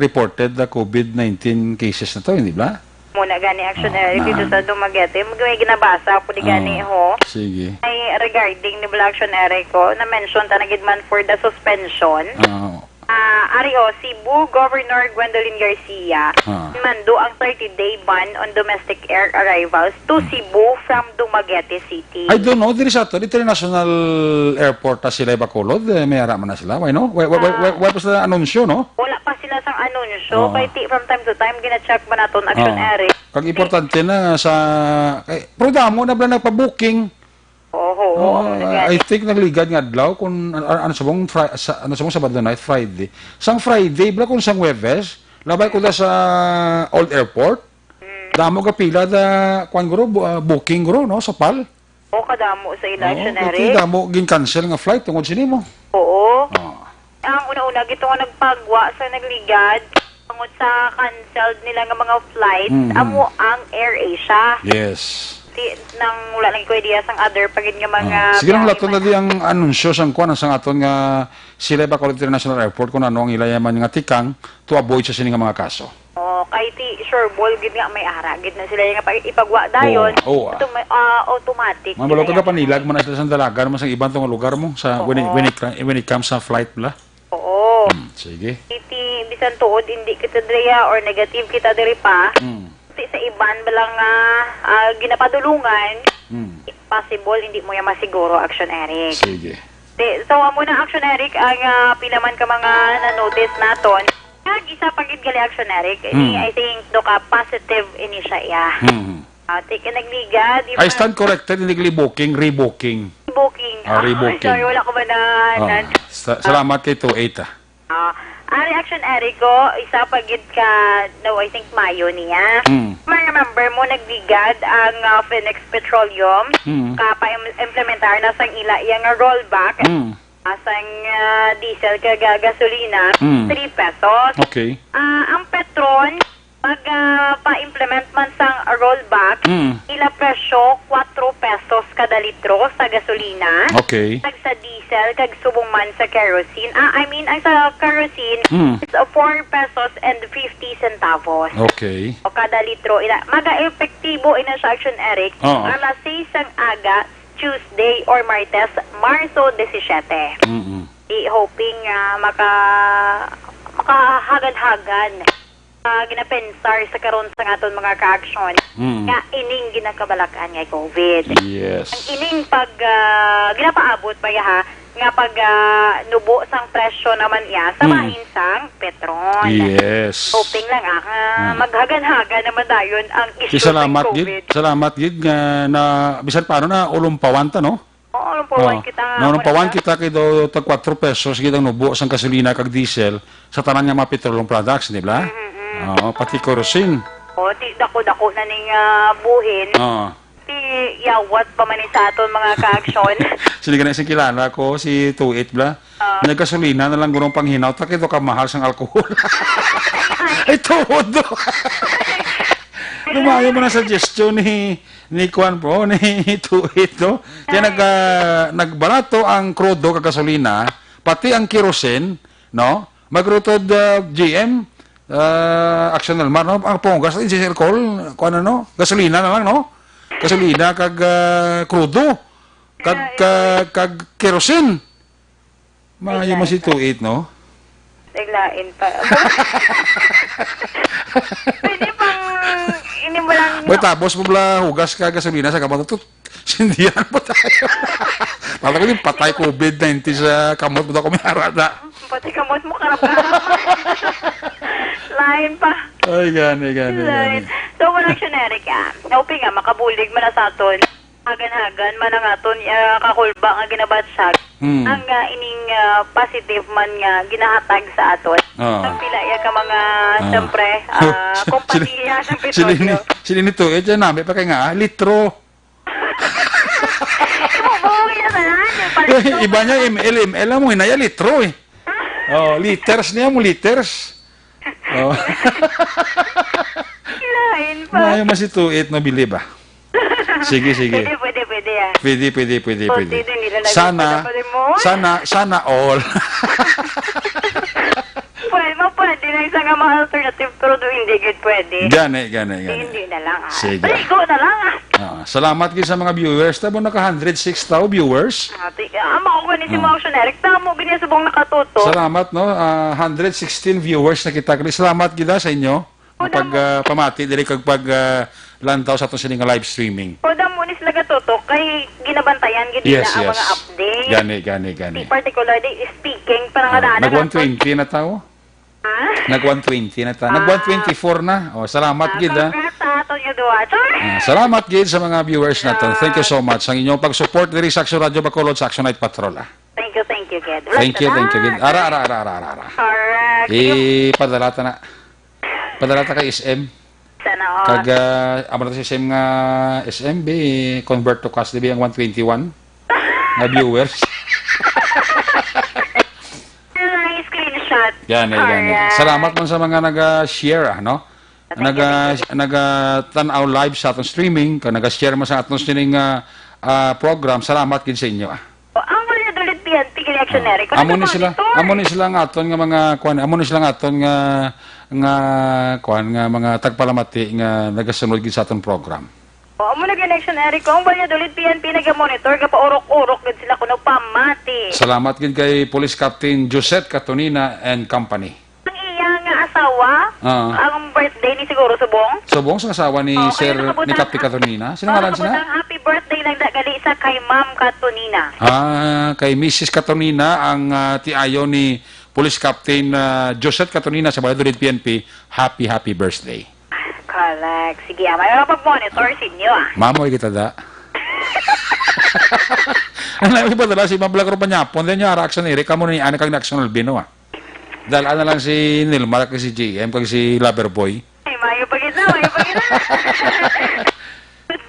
reported na COVID-19 cases na to, hindi ba? Muna gani Action Eric dito sa Dumaguete. May ginabasa po di gani ho. Sige. Ay regarding ni Black Action Eric ko na mention ta nagidman for the suspension. Ario, Cebu Governor Gwendolyn Garcia mando ang 30-day ban on domestic air arrivals to Cebu from Dumaguete City. I don't know, diri sa ito, international airport na sila Bacolod, may araman na sila, why no? Why pa sila anunsyo, no? Wala pa sila sang anunsyo, kay from time to time gina-check ba naton Action Eric. Kag importante na sa pero damo na bala nagpa-booking. I think nagligad nga adlaw kung ano sabong Sabado night, Friday. Sang Friday bala kung sang Huwebes, labay ko da sa Old Airport. Damo ka pila da kwan guro booking guro no sa PAL. Kadamo sa election Eric. Damo gin-cancel nga flight tungod sinimo. Oo. Ang una-una gito nga nagpagwa sa nagligad tungod sa canceled nila nga mga flights amo ang AirAsia. Yes. Nang wala lang ko idea sang other pagin nga mga sige lang lato na di ang anunsyo sang kuan sang aton nga sila Bacolod International Airport kung ano ang ilayaman nga tikang to avoid sa sini nga mga kaso. Kay ti sureball gid nga may ara gid na sila nga ipagwa dayon. Automatic. Mabalo ka panilag man sila sa dalagan mo sang ibang tong lugar mo sa when it comes sa flight bla. Oo. Sige. Iti bisan tuod hindi kita diriya or negative kita diri pa. Sa iban balang ginapadulungan, possible hindi mo yan masiguro Action Eric. Sige. So amo na Action Eric ang pilaman ka mga na-notice naton. Isa pagid gali Action Eric, I think do ka positive ini siya. Take nagligad. I stand corrected, hindi rebooking. Rebooking. Rebooking. Sorry, wala ko ba na... Salamat kay 28 Ari Action Eric ko, isa pagid ka, no, I think Mayo niya. Remember mo, nagligad ang Phoenix Petroleum, kapa-implementar na sang ila yung rollback, sang diesel ka gasolina, 3 pesos. Okay. Ang Petron, pag pa-implement man sang rollback, ila presyo 4 pesos kada litro sa gasolina. Okay. Sa diesel, diesel kag subong man sa kerosene. Ang sa kerosene is 4 pesos and 50 centavos. Okay. O kada litro. Maga-epektibo ina siya, Action Eric, Oo. alas 6 ang aga, Tuesday or Martes, Marso 17. Hoping makahagad-hagan ginapensar sa karon sa aton mga ka-aksyon nga ining ginakabalakan nga COVID. Yes. Ang ining pag ginapaabot pa ha nga pag nubo sang presyo naman iya sa mahinsang petron. Yes. Hoping lang maghagan-hagan naman dayon ang issue Salamat ng gid. COVID. Salamat gid nga na bisan paano na ulumpawan ta no? Oo, lumpawan kita nga. Ulumpawan kita kay do tag 4 pesos gid ang nubo sang gasolina kag diesel sa tanan nga mga petroleum products, di ba? Oo, pati kerosene. O, ti dako-dako na ning buhin. Oo. Ti yawat pa man ni sa aton mga ka-aksyon. Sini ganun si kilala ko, si 28 bla. Naggasolina na lang gurong panghinaw, takit ka mahal sang alkohol. Ay, todo. Lumayo mo na suggestion ni Kwan po, ni 28, no? Kaya nagbarato ang krudo kag gasolina, pati ang kerosene, no? Magrutod GM, Actional Mar, no? Ang ponggas, diesel coal, kung ano, no? Gasolina na lang, no? Gasolina kag krudo, kag kerosene. Maayo mo si 28, no? Naglain pa. Pwede pang ini mo lang. Boy, tapos mo bala hugas ka gasolina sa kamot ito. Sindihan po tayo. Pala ko din patay COVID-19 sa kamot mo na kumiharada. Pati kamot mo karap-karap. Lain pa. Ay, gani. Lain. So, walang generic hoping nga, makabulig man na sa aton. Hagan-hagan man ang aton kakulba nga ginabatsag. Ang ining positive man nga ginahatag sa aton. Ang pila ka mga, siyempre, kompanya ng petrolyo. Sili nito, dyan namin pa kaya nga, litro. Bubuhay na tanan. Iba niya, ML mo, hinaya litro eh. Oh, liters niya mo, liters. Oh. Lain pa. Maayo mas ito, no, believe ba? Sige. Pwede. Pwede. Dito nila Sana all. Pwede na isang mga alternative pero do hindi good pwede. Gani. Hindi na lang Sige. Go na lang Salamat din sa mga viewers. Tabo naka 106 tao viewers. Makukunin si mga action Eric. Tamo, ganyan subong nakatuto. Salamat, no? 116 viewers na kita. Salamat gida sa inyo. Pamati, dili kag lantaw sa itong sining live streaming. Koda mo ni sila gatutok kay ginabantayan gid ang mga update. Gani. Particularly speaking para nga Nag 120 na tao? Nag 120 na tao. Nag 124 na. Oh, salamat gid Congrats sa aton yung duwa. Salamat gid sa mga viewers natin. Thank you so much sa inyong pag-support diri sa Action Radio Bacolod sa Action Night Patrol. Thank you, Ged. Thank you, gid. Ara. Correct. Padala ta kay SM. Sana Kag amo na si SM nga SMB convert to cash dibi ang 121 na viewers. Screenshot. Gani. Salamat man sa mga naga-share no. Naga-tanaw live sa atong streaming, kag naga-share mo sa atong sining program. Salamat gid sa inyo. Ang wala dulit PNP reactionary. Amo ni sila nga aton nga mga kuan, amo ni sila nga aton nga mga tagpalamati nga nagasunod gid sa atong program. Amo na election Eric, ang wala dulit PNP naga-monitor ka pa urok-urok gid sila kuno pamati. Salamat gid kay Police Captain Josette Catonina and Company. Ang iyang asawa, ang birthday ni siguro subong. Subong sa asawa ni Sir ni Captain Catonina. Sino ngalan sila? Happy birthday lang gali sa kay Ma'am Catonina. Kay Mrs. Catonina ang tiayo ni Police Captain Josette Catonina sa Valladolid PNP. Happy birthday. Correct. Sige, may mapag-monitor sa inyo Mamoy kita da. Ano ba dala si Mablagro pa niya? Ponde niya reaction ni Rika mo ni ana kag national bino Dahil ana lang si Nilmar kag si GM kag si Loverboy. Ay, mayo pa kita.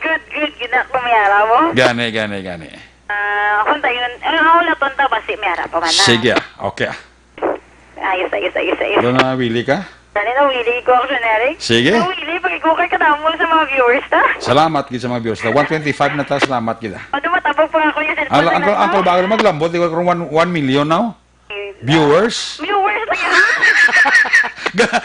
Good. Gina kumiyara mo. Gani. Kunta yun. Wala tonta ba si Miyara pa man Sige okay Ayos. Doon na wili ka? Dali na wili ko ako generic. Sige. Wili, pag-ikukay ka tamo sa mga viewers ta. Salamat gid sa mga viewers. 125 na ta, salamat gid. Dumatapag pa ako yung Uncle Bagay, maglambot, di ko kung 1 million now? Viewers? Viewers lang yan.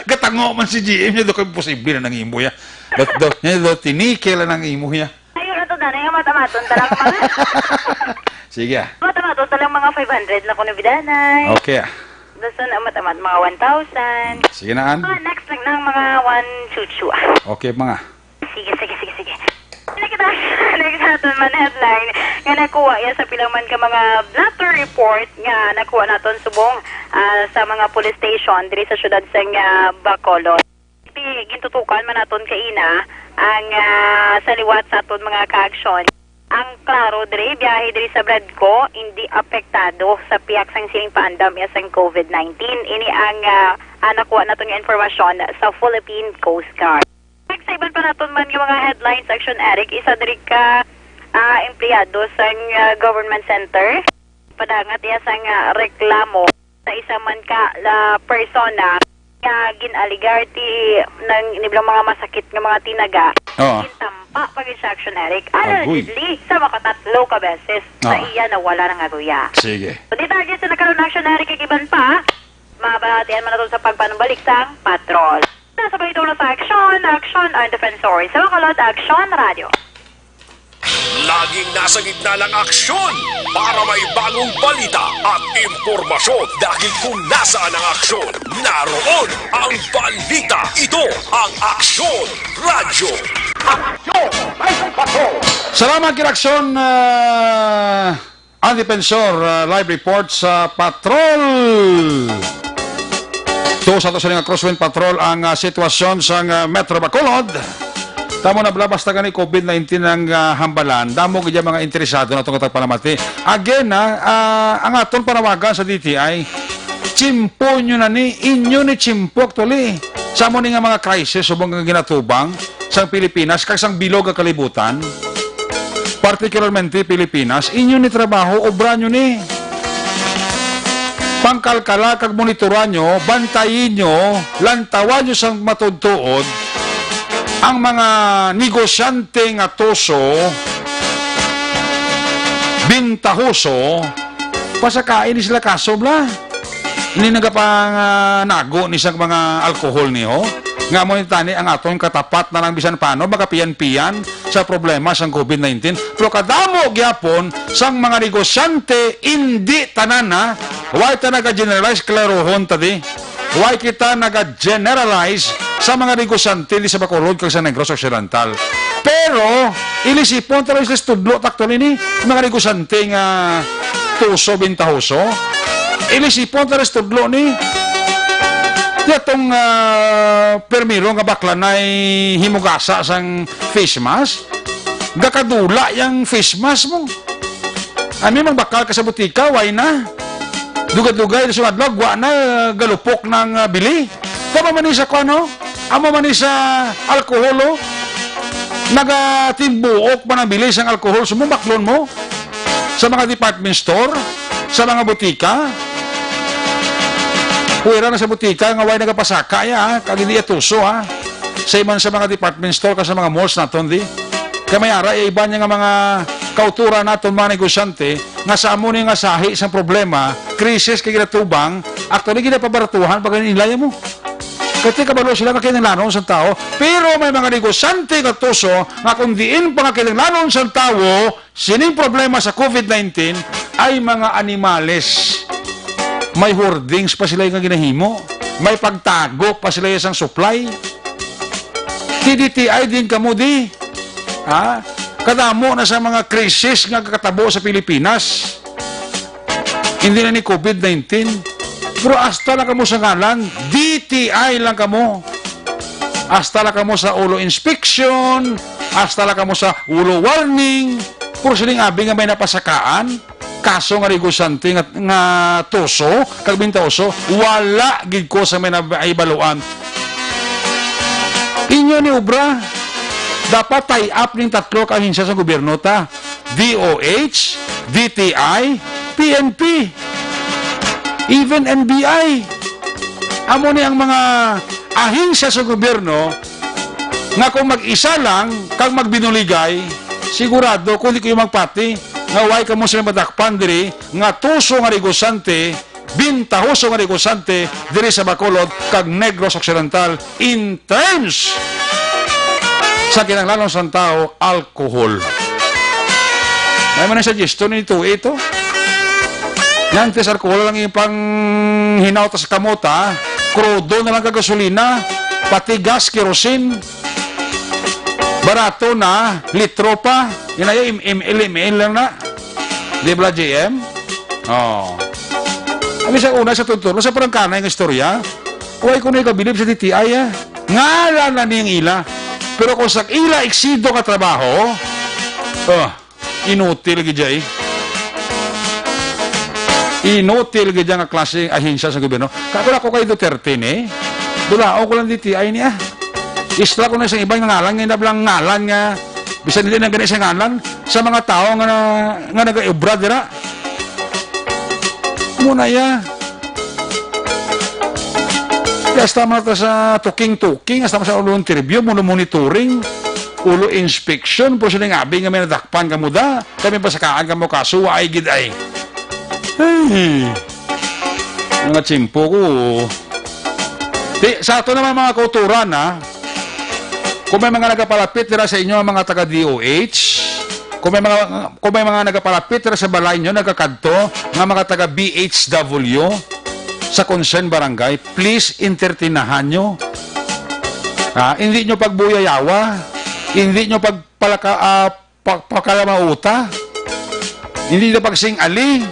Gatango man si GM niya, doon posible na nang imo ya. Do tinikil na nang imo ya. Ayun na to na yung matamaton talang mga... Sige ah. matamaton talang mga 500 na kuno bidanay. Okay ah. Daso na matamat mga 1,000. Sige na, An. Next lang ng mga 1 chuchu. Okay, mga. Sige. Next natin man headline nga nakuha yan sa pilaman ka mga blatter report nga nakuha naton subong sa mga police station diri sa syudad sang Bacolod. Gintutukan man naton kaina ang sa liwat sa aton mga kaaksyon. Ang klaro diri biyahe diri sa Bradco hindi apektado sa piyak sang sining paandam sang COVID-19. Ini ang nakuha naton nga informasyon sa Philippine Coast Guard. Sa iban pa naton man yung mga headlines, Action Eric, isa diri ka empleyado sa government center. Padangat iya sang reklamo sa isa man ka persona nga ginaligar ti ng niblang mga masakit nga mga tinaga. Oo. Tampa pag sa Action Eric. Agoy. Allegedly, sa makatatlo ka beses sa iya na wala nang aguya. Sige. So, dito sa nagkaroon ng Action Eric, ikiban pa, mabahatian man natin sa pagpanumbalik sang patrol. Sa balito na sa Action ang Defensor. Sa Bacolod, Action Radio. Laging nasa gitna ng aksyon para may bagong balita at impormasyon dahil kung nasaan ang aksyon, naroon ang balita. Ito ang Aksyon Radio. Action! Night Patrol! Salamat kinaksyon, ang Defensor, live report sa Patrol. Sa ito sa nga Crosswind Patrol ang sitwasyon sa Metro Bacolod. Tamo na basta gani COVID-19 ang hambalan. Damo gaya mga interesado na itong palamati. Again, ang aton panawagan sa DTI, chimpo nyo na ni, inyo ni chimpo actually. Sa mo ni nga mga crisis, subong nga ginatubang sa Pilipinas, kagsang bilog ang kalibutan, particularmente Pilipinas, inyo ni trabaho, obra nyo ni. Pangkalkala, kag monitoran nyo, bantayin nyo, lantawan nyo sa matudtuod, ang mga negosyante nga toso, bintahoso, pasakain ni sila kaso bla. Hindi nagapang nago ni sa mga alkohol niyo. Nga mo tani ang aton katapat na lang bisan paano magapiyan-piyan sa problema sang COVID-19. Pero kadamo gyapon sang mga negosyante hindi tanana, why ta naga-generalize klarohon tadi. Why kita naga-generalize sa mga negosyante di sa Bacolod kag sa Negros Occidental. Pero ilisipon ta sa studlo takto ni mga negosyante nga tuso bintahoso. Ilisipon ta sa studlo ni itong permiro nga bakla na himugasa sang face mask, gakadula yung face mask mo. Ami mang bakal ka sa butika, why na? Dugad-dugay sa madlog, wa na galupok ng bili. Tama man sa ano? Amo man sa alkoholo, nagatimbuok man ang bili sang alkohol, sumumaklon mo sa mga department store, sa mga butika. Puwera na sa butika, nga way nagapasaka ya, kag hindi atuso ha. Sa iman sa mga department store, ka sa mga malls naton di. Kamayara, iba niya nga mga kautura naton mga negosyante, nga sa amo nga sahi sa problema, krisis kay ginatubang, actually ginapabaratuhan pag inilaya mo. Kasi kabalo sila makinalanon sa tao, pero may mga negosyante nga tuso, nga kung diin pa nga kinalanon sa tao, sining problema sa COVID-19 ay mga animales. May hoardings pa sila yung ginahimo. May pagtago pa sila yung supply. TDTI din kamo di. Ha? Kadamo na sa mga krisis nga kakatabo sa Pilipinas. Hindi na ni COVID-19. Pero hasta lang kamo sa ngalan, DTI lang kamo. Hasta lang kamo sa ulo inspection, hasta lang kamo sa ulo warning. Puro siling abi nga may napasakaan. Kaso nga negosyante nga tuso, kag bintaoso, wala gid ko sa may naibaluan. Inyo ni ubra, dapat tie up ning tatlo ka ahensya sa gobyerno ta. DOH, DTI, PNP, even NBI. Amo ni ang mga ahensya sa gobyerno nga kung mag-isa lang kag magbinuligay, sigurado kung di kayo magpati, nga way ka mo sila madakpan diri nga tuso nga negosante bintahoso nga negosante diri sa Bacolod kag Negros Occidental in terms sa kinahanglan sa tao alcohol. May man suggestion nito ito. Yan tes alcohol lang yung pang hinaw ta sa kamota, crudo na lang kagasolina, pati gas, kerosene. Barato na, litro pa. Yan ay ml lang na. Di ba, JM? Oh. Abi sa una sa tuturo, sa parang kanay ng istorya, huwag ko na ikabilib sa TTI, ngalan na niyang ila. Pero kung sa ila eksido ka trabaho, inutil gijay. Inutil gijay nga klase ahensya sa gobyerno. Kakula ko kay Duterte ni, dula ko lang TTI niya. Isla ko na sa ibang ngalan, nga nablang ngalan nga, bisan nila na ganit sa ngalan, sa mga tao nga nag-iubra dira. Muna ya. Hasta mata sa tuking-tuking, hasta sa ulo interview, ulo monitoring, ulo inspection, po sila nga abing nga may nadakpan ka mo da, kami pasakaan ka mo kasuwa ay giday. Hey, mga tsimpo ko. Sa ato naman mga kauturan, kung may mga nagapalapit nila sa inyo ang mga taga-DOH, kung may mga nagapalapit nila sa balay nyo, nagkakadto, nga mga taga-BHW, sa concern barangay, please entertinahan nyo. Hindi nyo pagbuyayawa, hindi nyo pagkalamauta, hindi nyo pagsing-ali,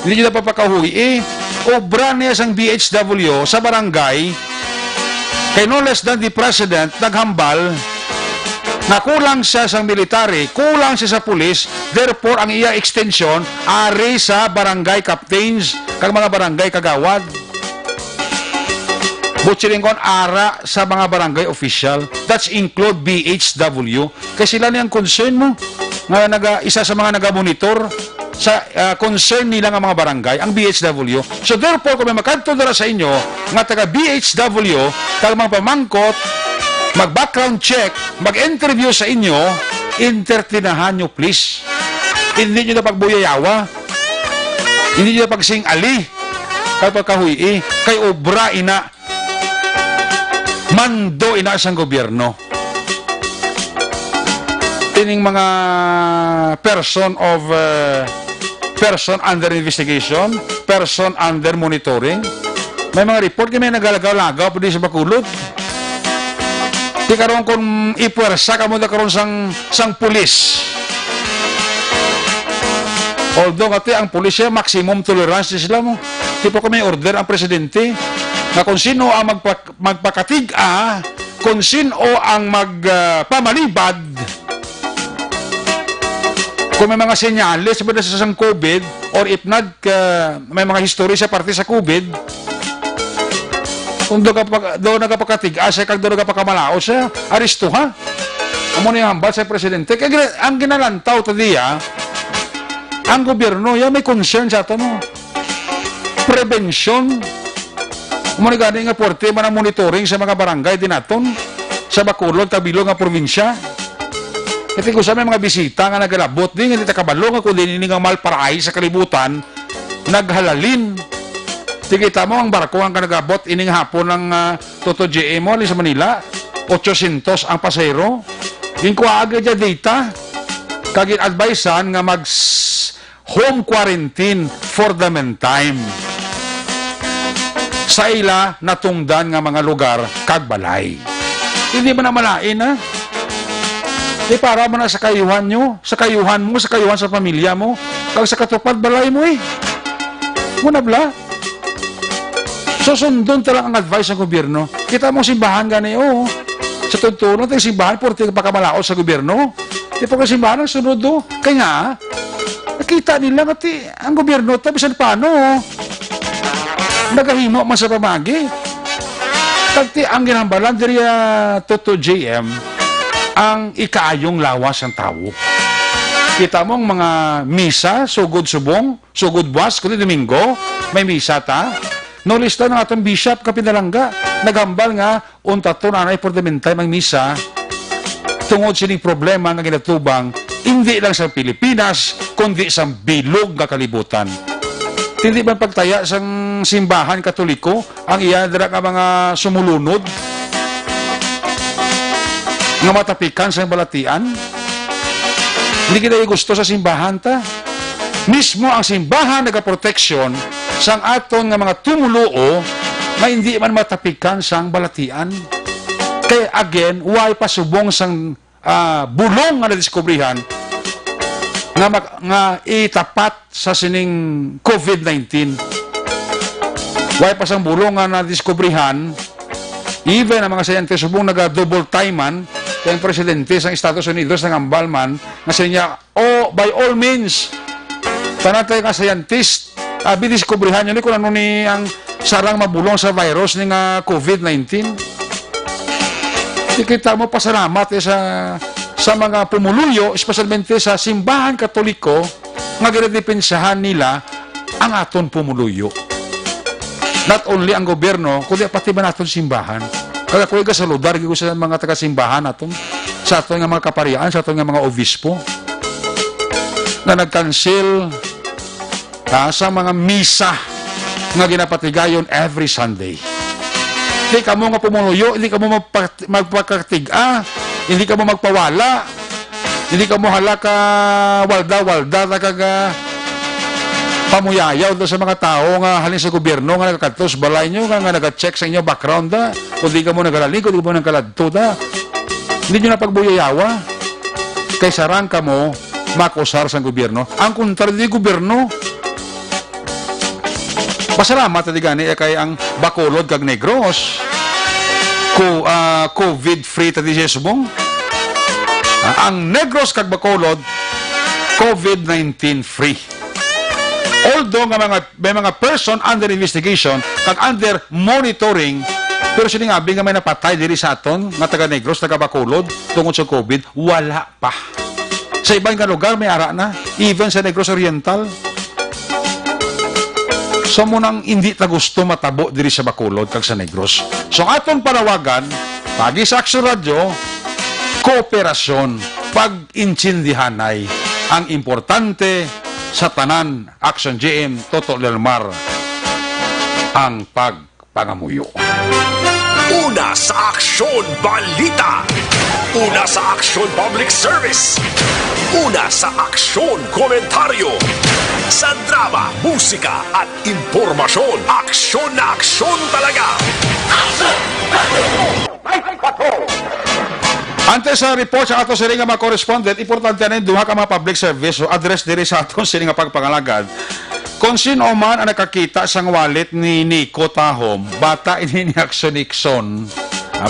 hindi nyo pagpakahui. Obra niya sang BHW sa barangay, kay no less than the president naghambal na kulang siya sa military, kulang siya sa pulis, therefore ang iya extension ari sa barangay captains kag mga barangay kagawad. Butchiring kon ara sa mga barangay official, that's include BHW. Kasi sila niyang concern mo nga isa sa mga nagamonitor sa concern nila nga mga barangay, ang BHW. So therefore, kung may makadto dara sa inyo nga taga BHW, kag mga pamangkot, mag-background check, mag-interview sa inyo, entertinahan nyo please. Hindi nyo na pagbuyayawa, hindi nyo na pagsing-ali, kay pagkahui, kay obra ina, mando ina sa gobyerno. Tining mga person under investigation, person under monitoring, may mga report kami nagalagaw-lagaw pwede sa Bacolod. Di karon kung ipuwersa ka mo na karon sang pulis. Although kati ang pulis siya, maximum tolerance sila mo. Di po kami order ang presidente na kung sino ang magpakatig-a, kung sino ang magpamalibad, kung may mga senyales sabi na sa COVID, or if not, may mga history sa parte sa COVID, kung doon nagapakatig, kag doon nagapakamalao siya, aristo ha? Amo na yung hambal sa presidente. Kaya ang ginalantaw tadiya, ang gobyerno, may concern sa ito, no? Prevention. Amo na gani nga porte, man ang monitoring sa mga barangay dinaton, sa Bacolod, Tabilog nga probinsya. Kasi kung sa may mga bisita nga nagalabot, di nga kabalo nga kundi nini nga malparay sa kalibutan, naghalalin. Tikita mo ang barko ang kanagabot ining hapon ng Toto GM mo sa Manila, 800 ang pasahero. Ginkuha agad dya data, kagin advisean nga mag home quarantine for the meantime. Sa ila natungdan nga mga lugar kag balay. Hindi mo na malain ha? Di para mo na sa kayuhan nyo, sa kayuhan mo, sa kayuhan sa pamilya mo, kag sa katupad balay mo Muna bla. Susundon talagang ang advice ng gobyerno. Kita mo simbahan gani, sa tuntunan, tayo simbahan, puro tayo pakamalao sa gobyerno. Di pa ka simbahan, ang sunod do. Kaya nakita nila nga ang gobyerno, bisan paano, nagahimo man sa pamagi. Tagti ang ginambalan, diri Toto JM, ang ikaayong lawas ng tao. Kita mo ang mga misa, sugod subong, sugod buwas, kundi Domingo, may misa ta. No lista ng atong bishop kapinalangga, nagambal nga, unta to nanay for the meantime ang misa, tungod sining problema nga ginatubang, hindi lang sa Pilipinas, kundi sa bilog nga kalibutan. Hindi man pagtaya sang simbahan katoliko ang iya dira ka mga sumulunod nga matapikan sa balatian. Hindi kita gusto sa simbahan ta. Mismo ang simbahan nagaproteksyon sang aton nga mga tumuluo nga hindi man matapikan sang balatian. Kaya again, why pasubong sang bulong nga nadiskubrihan nga itapat sa sining COVID-19. Why pa sang bulong nga nadiskubrihan, even ang mga scientists subong naga-double time man, kaya ang presidente sa Estados Unidos ng ambalman, nga sa niya, by all means, tanatay nga scientist, bidiskubrihan nyo ni kung ano ni ang sarang mabulong sa virus ni nga COVID-19. Kita mo pasalamat sa mga pumuluyo, especialmente sa simbahan katoliko, nga ginadipensahan nila ang aton pumuluyo. Not only ang gobyerno, kundi pati ba naton simbahan. Kaya ko sa ludar, ko sa mga taga-simbahan naton, sa aton nga mga kaparian, sa aton nga mga obispo, na nag-cancel sa mga misa nga ginapatigayon every Sunday. Hindi ka mo nga pumuluyo, hindi ka mo magpakatiga, hindi ka mo magpawala, hindi ka mo halaka walda-walda, nakaga pamuyayaw doon sa mga tao nga halin sa gobyerno nga nagkakantos balay nyo, nga nag-check sa inyo background da, kung di ka mo nagalaling, kung di mo nagkaladto da, hindi nyo na pagbuyayawa, kay sarang ka mo makusar sa gobyerno. Ang kontraryo di gobyerno, pasalamat na gani kay ang Bacolod kag Negros COVID-free tadi siya subong. Ang Negros kag Bacolod COVID-19 free. Although may mga person under investigation kag under monitoring, pero siningabing nga may napatay diri sa aton nga taga Negros, taga Bacolod tungod sa COVID, wala pa. Sa ibang lugar may ara na, even sa Negros Oriental. So munang hindi ta gusto matabo diri sa Bacolod kag sa Negros. So aton panawagan pagi sa Action Radio, kooperasyon, pag-intindihanay ang importante sa tanan. Action GM Toto Lelmar ang pagpangamuyo. Una sa Aksyon Balita. Una sa Aksyon Public Service. Una sa Aksyon Komentaryo. Sa drama, musika at impormasyon. Aksyon na aksyon talaga. Ante sa report sa ato sila nga mga correspondent, importante na yung duha ka mga public service o address diri sa ato sila nga pagpangalagad. Kung sino man ang nakakita sang wallet ni Nico Tahom, bata ini ni Action Nixon.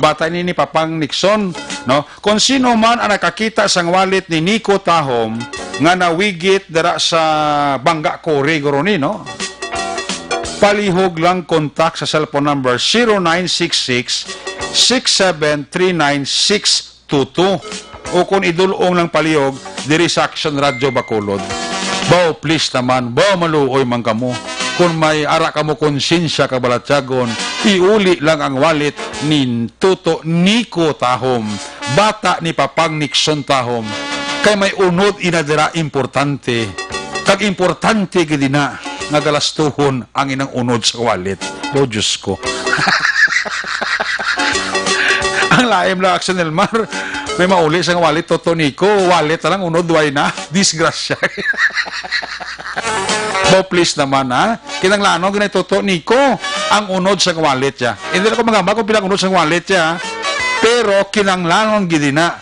Bata ini ni Papang Nixon, no? Kung sino man ang nakakita sang wallet ni Nico Tahom nga nawigit dara sa Bangga Kore goroni, no? Palihog lang kontak sa cellphone number 0966-6739622 o kung idulong ng palihog diri sa Action Radio Bacolod. Bao, please naman, bao maluoy man kamo. Kung may ara kamo konsensya kabalatyagon, iuli lang ang wallet ni Toto Nico Tahom, bata ni Papang Nixon Tahom. Kay may unod inadira importante. Kag importante gid na nga galastuhon ang inang unod sa wallet. O Diyos ko. Ang laim lang Action Elmar, may mauli sa wallet Toto Nico, wallet lang unod way na, disgrasya. Bo please naman ha, kinanglanon ganay Toto Nico ang unod sa wallet niya. Hindi na ko magamba kung pilang unod sa wallet niya, pero kinanglanon gid na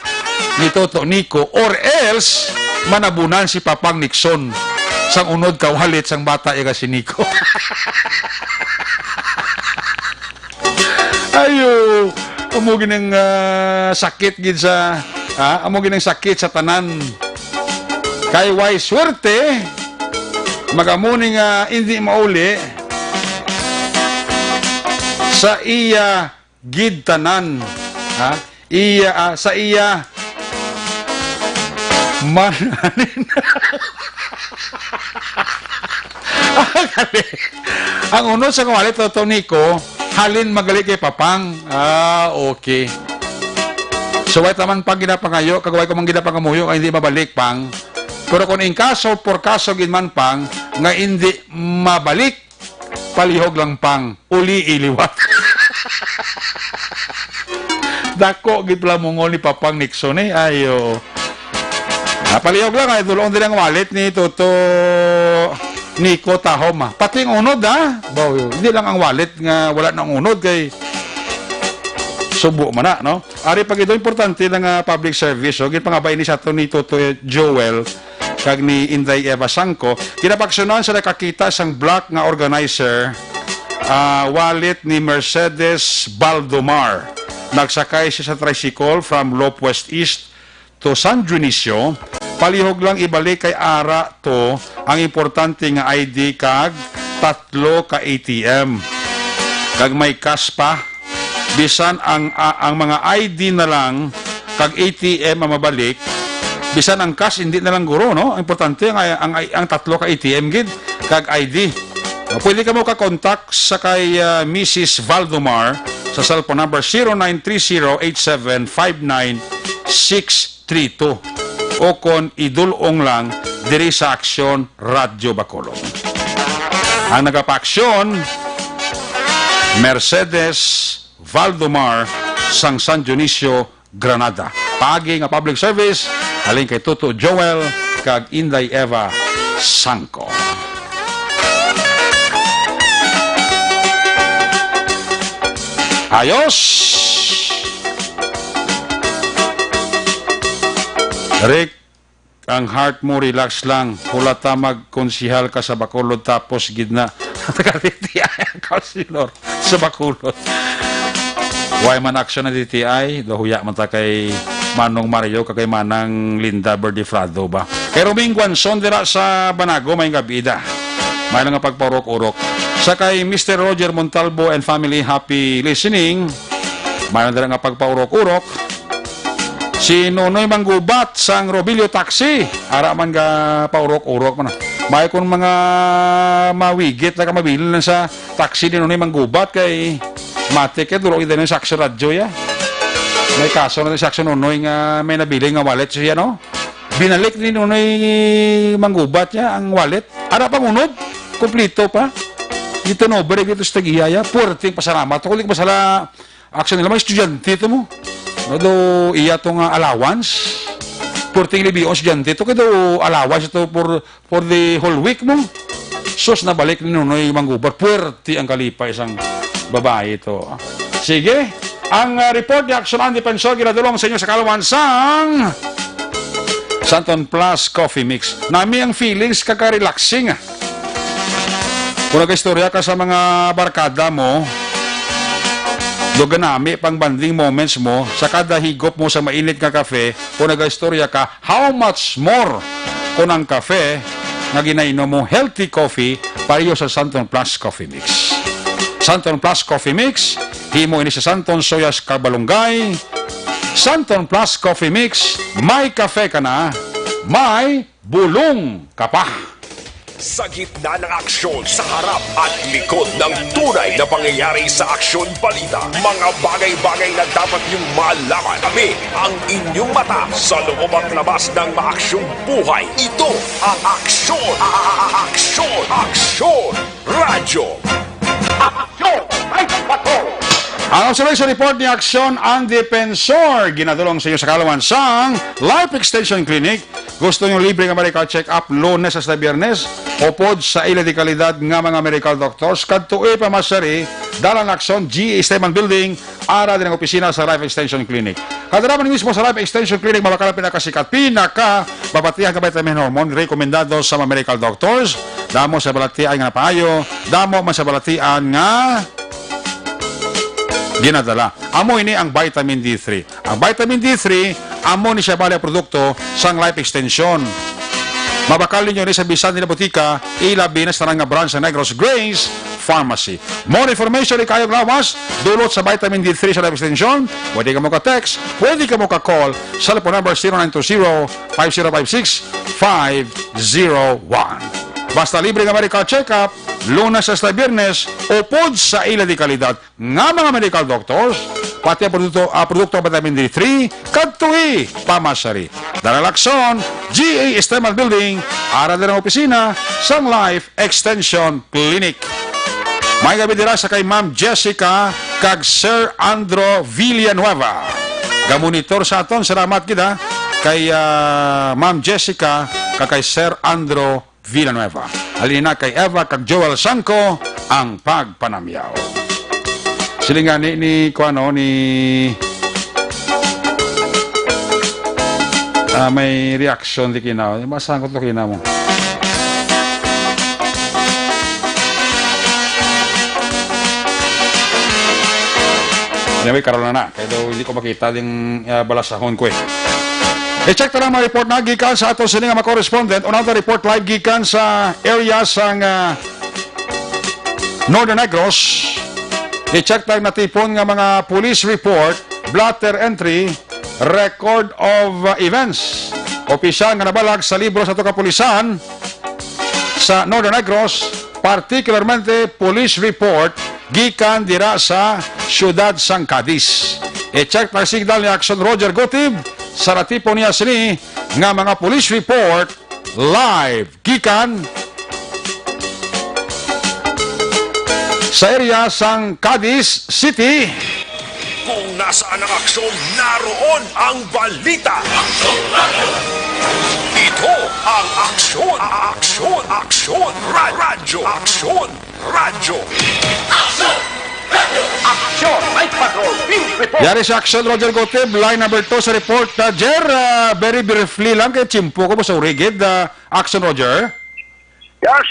ni Toto Nico or else manabunan si Papang Nixon sang unod ka wallet sang bata iga si Nico. Ayo, amugin ng sakit gid sa amugin ng sakit sa tanan. Kay way swerte magamuning hindi mauli sa iya gid tanan, iya sa iya mananin. Ang unod sa kawalit Toto Nico halin magali kay Papang. Okay. So, way taman pang ginapangayo, kagaway ko mang ginapangamuyo, ay hindi mabalik pang. Pero kung in kaso por kaso ginman pang nga hindi mabalik, palihog lang pang uli iliwat. Dako gipla mongol ni Papang Nixon ayo. Palihog lang ay dulong din ang wallet ni Toto Nico Tahoma. Pati ang unod hindi lang ang wallet nga wala nang unod kay subo man na, no? Ari pag ito importante ng public service, so gipangabay ni sa to ni Toto Joel kag ni Inday Eva Sangko, kinapaksyonan sa nakakita sang black nga organizer wallet ni Mercedes Baldomar. Nagsakay siya sa tricycle from Lopwest East to San Dionisio. Palihog lang ibalik kay ara to ang importante nga ID kag 3 ka ATM. Kag may cash pa. Bisan ang mga ID na lang kag ATM ang mabalik, bisan ang cash hindi na lang guro, no? Importante ang 3 ka ATM gid kag ID. Pwede ka mo ka-contact sa kay Mrs. Valdomar sa cellphone number 0930-8759-632 o kon idulong lang diri sa Aksyon Radyo Bacolod. Ang nagapa-aksyon Mercedes Valdomar sang San Dionisio, Granada. Paagi nga public service halin kay Toto Joel kag Inday Eva Sangko. Ayos! Rick, ang heart mo relax lang. Hulata magkonsihal ka sa Bacolod tapos gidna. Taga-DTI ang councilor sa Bacolod. Why man action na DTI? Dahuya man ta kay Manong Mario kay Manang Linda Berdifrado ba? Kay Roming Guanson dira sa Banago may gabida. May nga pagpaurok-urok. Sa kay Mr. Roger Montalvo and family, happy listening. May dira nga pagpaurok-urok. Si Nonoy Manggubat sang Robilio Taxi. Ara man ga paurok-urok man. May kun mga mawigit na ka mabilin lang sa taxi ni Nonoy Manggubat kay matik duro ida ng Saksyo Radyo ya. May kaso na sa Saksyo Nonoy nga may nabili nga wallet siya, no? Binalik ni Nonoy Manggubat ya ang wallet. Ara pang unod, kumplito pa. Dito no, bere dito sa Tagiyaya. Puwerteng pasalamat. Kulik masala action nila mga estudyante ito mo. No do iya tong allowance. Puwerteng libi o estudyante ito kaya allowance ito for the whole week mo. Sus nabalik ni Nonoy Manggubat. Puwerte ang kalipay isang babae ito. Sige, ang report ni Action and Defensor ginadulong sa inyo sa Kalawan sang Santon Plus Coffee Mix. Nami ang feelings kaka-relaxing. Kung nag-istorya ka sa mga barkada mo, doganami pang banding moments mo, sa kada higop mo sa mainit nga kafe, kung nag-istorya ka, how much more kung ang kafe na ginainom mo healthy coffee pareho sa Santon Plus Coffee Mix. Santon Plus Coffee Mix, himo ini sa Santon Soyas Kabalungay. Santon Plus Coffee Mix, may kafe ka na, may bulong ka pa. Sa gitna ng aksyon, sa harap at likod ng tunay na pangyayari sa Aksyon Balita, mga bagay-bagay na dapat niyong malaman. Kami ang inyong mata sa loob at labas ng maaksyong buhay. Ito ang Aksyon! Aksyon! Aksyon! Radyo! Aksyon! May patrol! Ang observation report ni Aksyon ang Defensor ginadulong sa inyo sa Kalawan sang Life Extension Clinic. Gusto nyo libre nga medical check-up Lunes hasta Biyernes upod sa ila di kalidad nga mga medical doctors kadtoi pamasari dalan Aksyon GA Esteban Building ara din ang opisina sa Life Extension Clinic. Kadaraman mismo sa Life Extension Clinic mabakala pinakasikat babatihan ka vitamin hormone rekomendado sa mga medical doctors. Damo sa balatian nga napayo, damo man sa balatian nga ginadala. Amo ini ang vitamin D3. Ang vitamin D3, amo ni siya bali produkto sang Life Extension. Mabakal ninyo ni sa bisan nila butika, ilabi na sa nga branch sa Negros Grace Pharmacy. More information ni kayong lawas, dulot sa vitamin D3 sa Life Extension. Pwede ka mo ka-text, pwede ka mo ka-call sa telephone number 0920-5056-501. Basta libre nga medical check-up, Lunes hasta Biyernes, upod sa ila di kalidad nga mga medical doctors, pati ang produkto vitamin D3, kadtui, pamasari. Dalalakson, GA Estemal Building, ara din ang opisina, Sun Life Extension Clinic. May gabi dira sa kay Ma'am Jessica kag Sir Andro Villanueva. Gamonitor sa aton, salamat kita kay Ma'am Jessica kag kay Sir Andro Villanueva. Halina kay Eva kag Joel Sanco ang pagpanamyaw. Silingan ni may reaction di kinaw. Masahan ko ito kinaw mo. Anyway, karoon na. Kaya daw hindi ko makita yung balasahon ko eh. I-check na lang mga report na gikan sa ato sining mga correspondent. Unang report live gikan sa area sang Northern Negros. I-check tayo natipon nga mga police report, blotter entry, record of events. Opisyal nga nabalag sa libro sa ito kapulisan sa Northern Negros, particularmente police report gikan dira sa siyudad sang Cadiz. I-check tayo signal ni Action Roger Gotib sa natipon niya sini nga mga police report live gikan sa area sang Cadiz City. Kung nasaan ang aksyon, naroon ang balita. Ito ang aksyon. Aksyon. Radyo. Aksyon. Radyo. Action! Night Patrol! Field Report! Yari sa Action Roger Gotib, line number 2 sa report. Jer, very briefly lang kay Chimpo ko sa Urigid. Action Roger. Yes,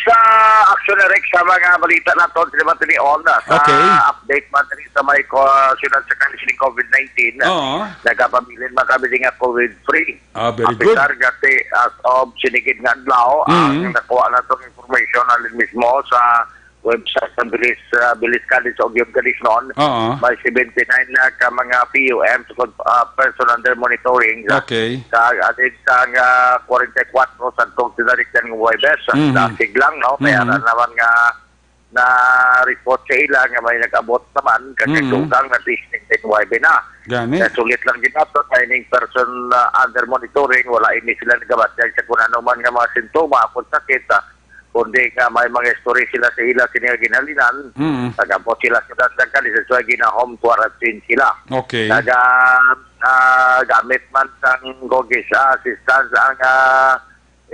Action Eric sa mga balita na ito, sinabat ni On, sa Okay. update man rin sa may sunod sa kanisiling COVID-19, Oo. nagkapabilin makabili nga COVID-free. Very good. Apisar gati as of sinigid nga adlaw, ang nakuha na itong information alin mismo sa website ng Bilis Cadiz o Gyud Cadiz noon. Oo. May 79 na ka mga PUM person under monitoring. Okay. Adin sa 44 sa itong tinariktan ng Webes. Dasig lang, no? Kaya naman nga na report sa ila nga may nag-abot naman kagagdugang na testing din Webe na. Gani. Kaya sulit lang ginato, signing person under monitoring, wala ini sila nagabatyag sa kung ano man nga mga sintoma, kung sakit, kundi nga may mga story sila sa ila sinigalinan, nagabot sila sa Cadiz, so gina-home quarantine sila. Okay. Gamit man sang Gogis assistance ang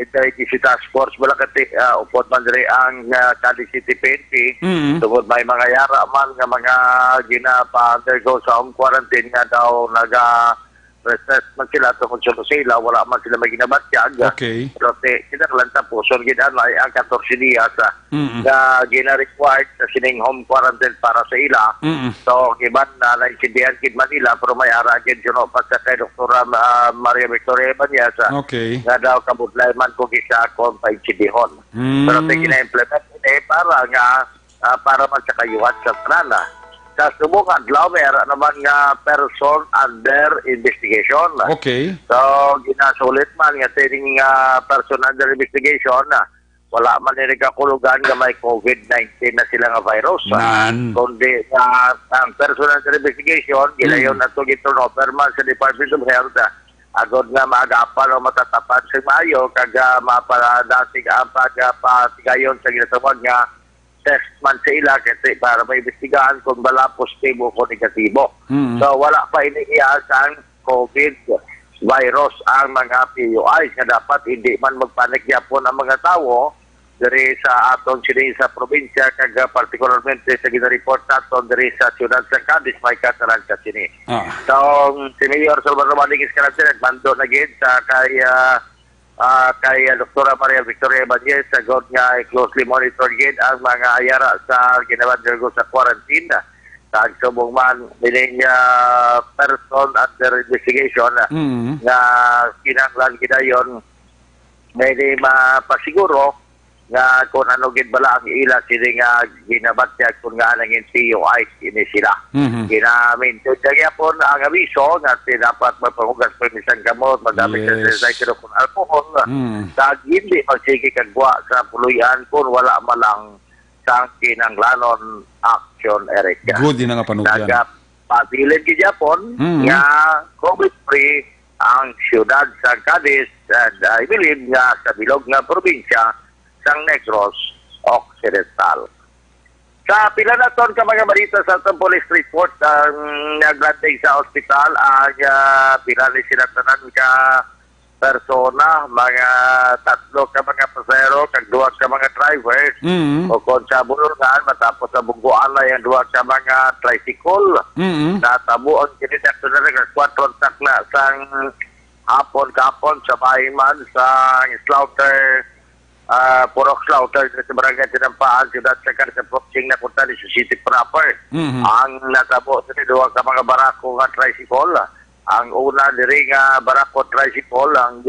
Integrity Task Force Balakati, upod man rin ang Cadiz City PNP, tungkol may mga yara man nga mga gina-undergo sa home quarantine nga daw restress man sila tungkol sa sila, wala man sila may ginabatyag. Okay. Pero kinaklan tapuson, ginanay ang 14 diyas na gina-required sa sining home quarantine para sa ila. So, iban na naintindihan kid Manila, pero may aragin yun pa sa kay Dr. Maria Victoria Banyas. Okay. Nga daw kabudlay man kung isa akong painsidihon. Pero gina-implement para nga para man sa kayuhan sa trana. Sa subong adlaw meron naman nga person under investigation. Okay. So ginasulit man nga tining person under investigation na wala man ni nagkakulugan nga may COVID-19 na sila nga virus. Nan. Kundi ang person under investigation gilayon ato giturnover man sa Department of Health agod nga maagapal o matatapan sa Mayo kag mapaladasig ang pagpatigayon sa ginatawag nga test man sa ila kasi para maimbestigahan kung bala positibo o negatibo. So wala pa iniiyasang COVID virus ang mga PUIs nga dapat hindi man magpanik yapon ang mga tao diri sa aton sini sa probinsya kag particularmente sa gina-report naton diri sa siyudad sa Cadiz may kataran ka sini. So si Mayor Salvador Maniguis Carante nagmando na gid sa kay Dr. Maria Victoria Banyes sa god nga closely monitor gid ang mga ayara sa ginabandergo sa quarantine. Tag subong man niling person under investigation nga kinahanglan gidayon may mapasiguro nga kung ano gid bala ang ila sila nga ginabatyag kung nga nangin PUI ini sila. Ginaminto dagya po ang abiso nga dapat magpahugas permisan gamot, magamit sa sanitizer kung alcohol. Tag hindi magsige kagwa sa puluyan kung wala malang sang kinanglanon action Eric. Good din nga panugyan. Pabilin gidapon nga COVID-free ang siyudad sa Cadiz at I believe nga sa bilog nga probinsya sa Negros Occidental. Sa pila na ton ka mga balita sa atong police report ang naglatag sa ospital ang pila ni sinatanan ka persona, mga 3 ka mga pasero, kag 2 ka mga drivers, o kung sa bulungan, matapos sa bungguan na yung 2 ka mga tricycle, natabo ang kinidakto na rin, 4 tak na sang hapon-kapon sa Bahiman, sa slaughter, Purok Slaughter, sa barangay Tinampaan, siyudad sa Karsa Proxing na punta ni sa city proper. Ang natabo sa 2 ka mga barako nga tricycle, ang una diri nga barako tricycle ang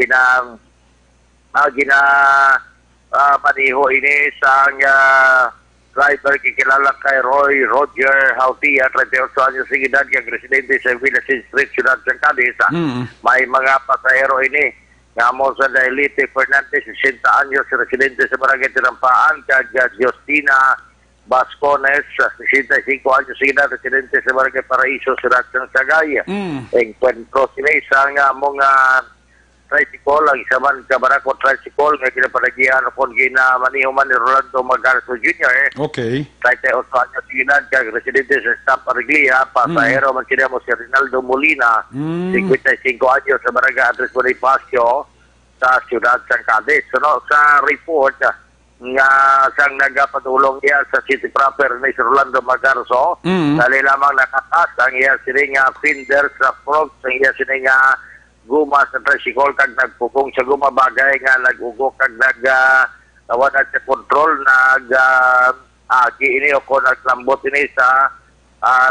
maniho ini sa driver kikilala kay Roy Roger Hautia, 38 anyos ng edad, kag residente sa Villa Street, Ciudad San Cadiz. May mga pasahero ini nga mo sa Dailite Fernandez, 60 anyos, residente sa Barangay Tinampaan, kag Justina Bascones, 65 anyos ng edad, residente sa Barangay Paraiso, Ciudad San Sagay. Encuentro sila isang mga tricycle, ang isa man ka barako tricycle nga kinapalagihan kung ginamanihuman ni Rolando Magarzo Jr. Okay. 38 anyos ng edad, kag residente sa Staff Ariglia, pasahero man sila mo si Rinaldo Molina, 55 anyos, sa Barangay Andres Bonifacio sa Ciudad San Cadiz. So, no, sa report nga sang nagapadulong niya sa city proper ni si Rolando Magarzo, dali lamang nakatas ang iya sining fender sa front, ang iya sining guma sa tricycle, kag nagpugong sa guma bagay nga nag-ugo kag nawanan sa control, agi ini o ko naglambot ini sa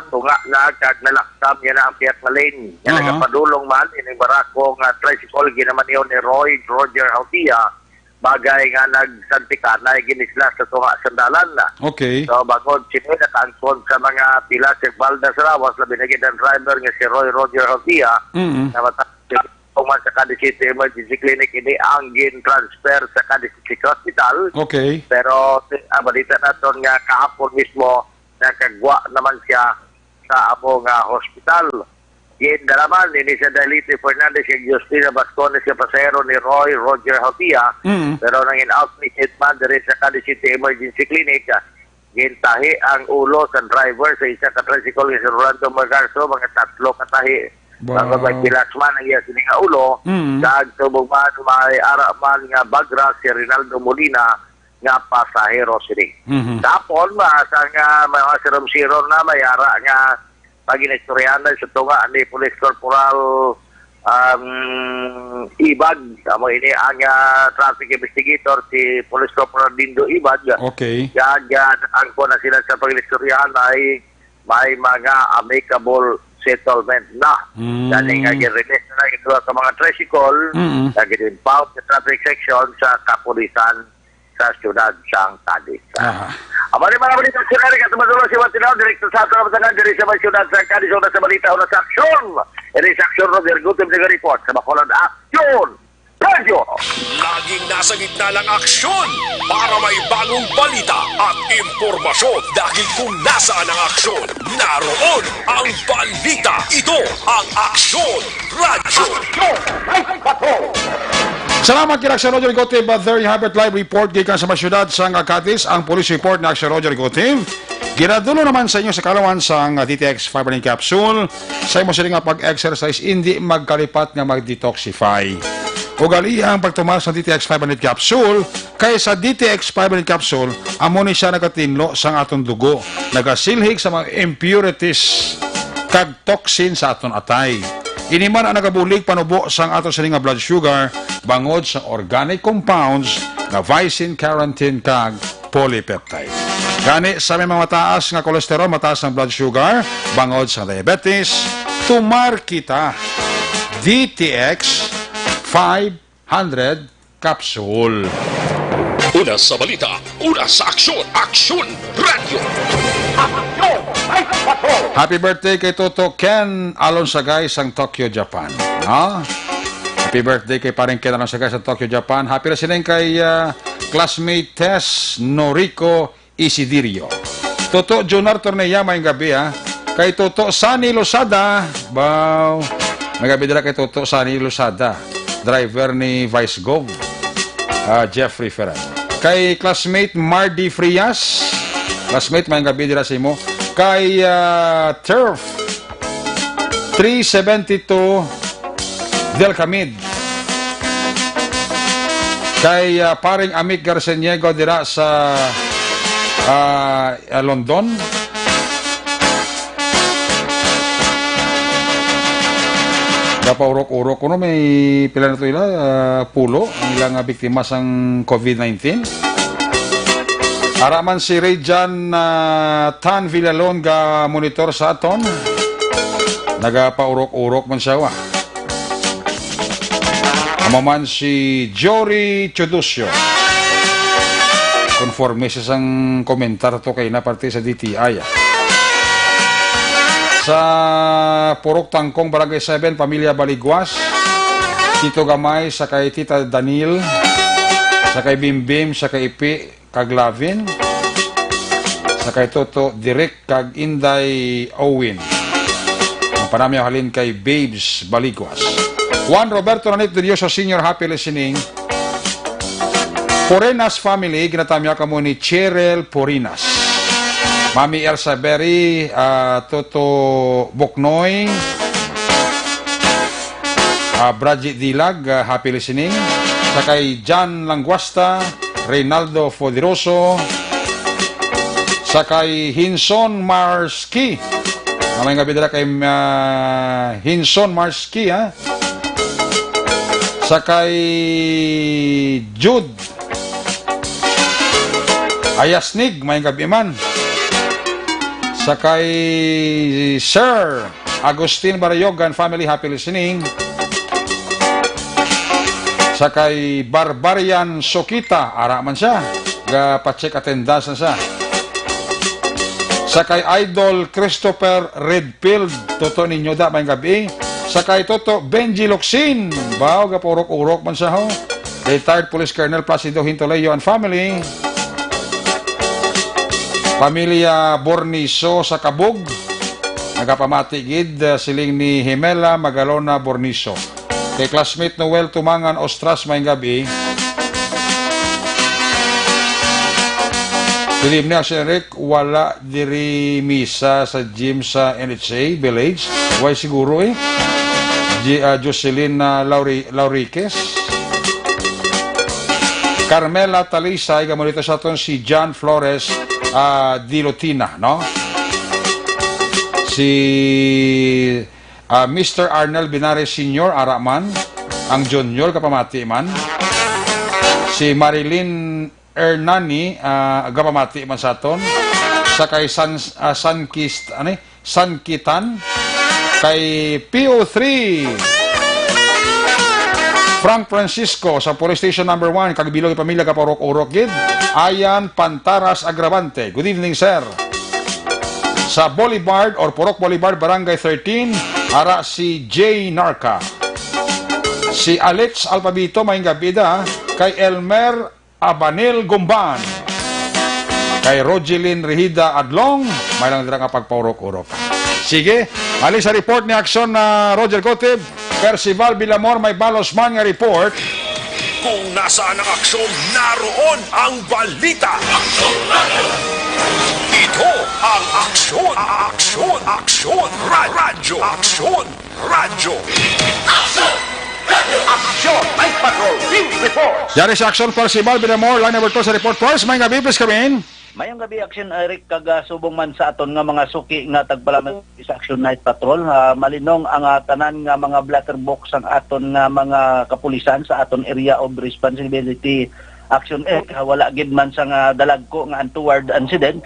tunga na, kag nalaksam niya na ang piyat na lane. Yan nagapadulong man, ini barako nga tricycle, ginaman niyo ni Roy Roger Hautia, bagay nga nagsantikan na ginisla sa tunga sandalan na. Okay. So, bagod sino natangkon sa mga pila sa Balda sa Rawas, labi na ng driver nga si Roy Roger Hautia, na matapos sa Cadiz City Emergency Clinic, ini ang gin-transfer sa Cadiz City Hospital. Okay. Pero, balita natin nga kahapon mismo, nakagwa naman siya sa among hospital. Ganda naman, ini sa Dailite Fernandez kay Justina Bascones, yung pasahero ni Roy Roger Hautia, pero nang in-out ni Hitman diri sa Cadiz City Emergency Clinic, gintahi ang ulo sa driver sa isa ka tricycle ni Rolando Magarzo, mga 3 katahi. Mga magpilasman ang iya sining ulo, kag tubog man may ara man nga bagra si Rinaldo Molina nga pasahero sining. Tapon sa nga mga sirom-sirom na may ara nga paginistoryahan sa tunga ni Police Corporal Ibag. Amo ini ang traffic investigator si Police Corporal Dindo Ibag. Okay. Yan ang ko na sila sa paginistoryahan ay may mga amicable settlement na. Dahil nga gin-release na ito sa mga tricycle, nag-impound sa traffic section sa kapulisan sa siyudad sang Cadiz. Amari mga balita sila rin at madulo si Watinaw, direkto sa ato na matangan diri sa mga siyudad sang Cadiz, una sa balita, una sa aksyon. Ini sa aksyon, Roger Gutim, nag report sa Bacolod Aksyon Radio. Laging nasa gitna ng aksyon para may bagong balita at impormasyon. Dahil kung nasaan ang aksyon, naroon ang balita. Ito ang Aksyon Radio. Salamat kay Aksyon Roger Ricote, but there you have it, live report gikan sa mga syudad sa Cadiz, ang police report na Aksyon Roger Ricote. Ginadulo naman sa inyo sa kalawan sa DTX Fiber Capsule. Sa imo sila nga pag-exercise, hindi magkalipat nga mag-detoxify. Ugali ang pagtumas ng DTX 500 capsule, kaya sa DTX 500 capsule, amo ni siya nagatinlo sa atong dugo, nagasilhig sa mga impurities kag toxin sa aton atay. Iniman ang nagabulig panubo sa aton sining blood sugar, bangod sa organic compounds na vicin, carotene kag polypeptide. Gani sa may mga mataas nga kolesterol, mataas ang blood sugar, bangod sa diabetes, tumar kita DTX 500 capsule. Una sa balita, una sa aksyon, Aksyon Radio. Happy birthday kay Toto Ken Alonsagay sang Tokyo, Japan. Happy birthday kay paring Ken Alonsagay sa Tokyo, Japan. Happy rin kay classmate Tess Noriko Isidirio. Toto Jonar Torneya, may gabi Kay Toto Sani Losada. Wow. Magabidala kay Toto Sani Losada. Driver ni Vice Gov. Jeffrey Ferran. Kay classmate Mardy Frias. Classmate, may gabidala sa imo. Kay Turf 372 Del Camid. Kay paring Amik Garceniego dira sa London. Dapaurok-urok kuno may pila na to ila pulo ang ilang biktima sang COVID-19. Araman si Rejan Tan Villalon ga monitor sa aton. Nagapaurok-urok man siya wa. Amaman si Jory Chodusio. Conforme sa sang komentar to kay na parte sa DTI. Sa Purok Tangkong, Barangay 7, Pamilya Baligwas, Tito Gamay, sa kay Tita Danil, sa kay Bimbim, sa kay Ipi, kag Lavin, sa kay Toto Direk, kag Inday Owen. Ang panami halin kay Babes Baligwas. Juan Roberto Nanit de Dios, Senior, happy listening. Porinas family, ginatamya ka mo ni Cheryl Porinas. Mami Elsa Berry, Toto Boknoy, Bradjit Dilag, happy listening. Sakay John Languasta, Reynaldo Fodiroso, sakay Hinson Marski. Mamay nga bidala kay Hinson Marski, ha? Sakay Jude Ayasnig, may gabi man. Sakay Sir Agustin Barayogan, family, happy listening. Sakay Barbarian Sokita, ara man siya. Ga-check attendance na siya. Sakay Idol Christopher Redfield, Toto ninyo da, may gabi. Sakay Toto Benji Locsin, bao, ga-purok-urok man siya ho. Retired Police Colonel Placido Hintoleyo and family. Pamilya Borniso sa Kabug, nagapamatigid siling ni Himela Magalona Borniso. Kay classmate Noel Tumangan Ostras, may gabi. Good evening, si Eric, wala diri misa sa gym sa NHA Village. Why siguro eh? Jocelyn Lauriques. Carmela Talisay, gamulito sa aton si John Flores Dilotina, no? Si Mr. Arnel Binares Sr. Araman, ang Junior kapamati man. Si Marilyn Ernani, kapamati man sa aton. Sa kay Sankitan, kay PO3 Frank Francisco sa Police Station number 1, Kagbilog Pamilya, Kaporok-Urok gid. Ayan Pantaras Agravante. Good evening, sir. Sa Boulevard or Purok Boulevard, Barangay 13, ara si J. Narca. Si Alex Alpabito, may gabida. Kay Elmer Abanil Gumban. Kay Rogelyn Rehida Adlong, may lang dira nga pagpaurok-urok. Sige, alis sa report ni Aksyon na Roger Gotib. Percival Villamor, may balos man nga report. Kung nasaan ang aksyon, naroon ang balita. Ito ang aksyon. Aksyon. Radyo. Aksyon. Aksyon. Night Patrol. Team report. Yari sa Aksyon, Percival Villamor, line number 2 sa report. First, may gabi, please come in. Mayang gabi, Action Eric, kagasubong man sa aton nga mga suki nga tagpalaman sa Action Night Patrol. Malinong ang tanan nga mga blatter box ang aton nga mga kapulisan sa aton area of responsibility. Action Eric, wala gid man sa nga dalagko nga untoward incident.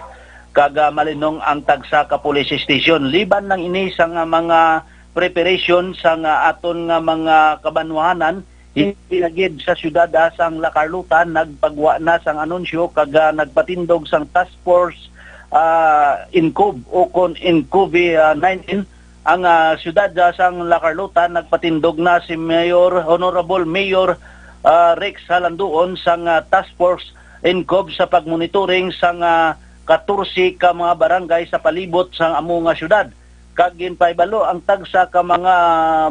Kaga malinong ang tagsa ka police station. Liban ng ini sa nga mga preparation sa nga aton nga mga kabanwahanan, hinagid sa syudad sang La Carlota, nagpagwa na sang anunsyo kaga nagpatindog sang task force INCOV o kon INCOV-19 ang syudad sang La Carlota. Nagpatindog na si Honorable Mayor Rex Halanduon sang task force INCOV sa pagmonitoring sang 14 ka mga barangay sa palibot sang amo nga syudad. Kag ginpaibalo ang tagsa ka mga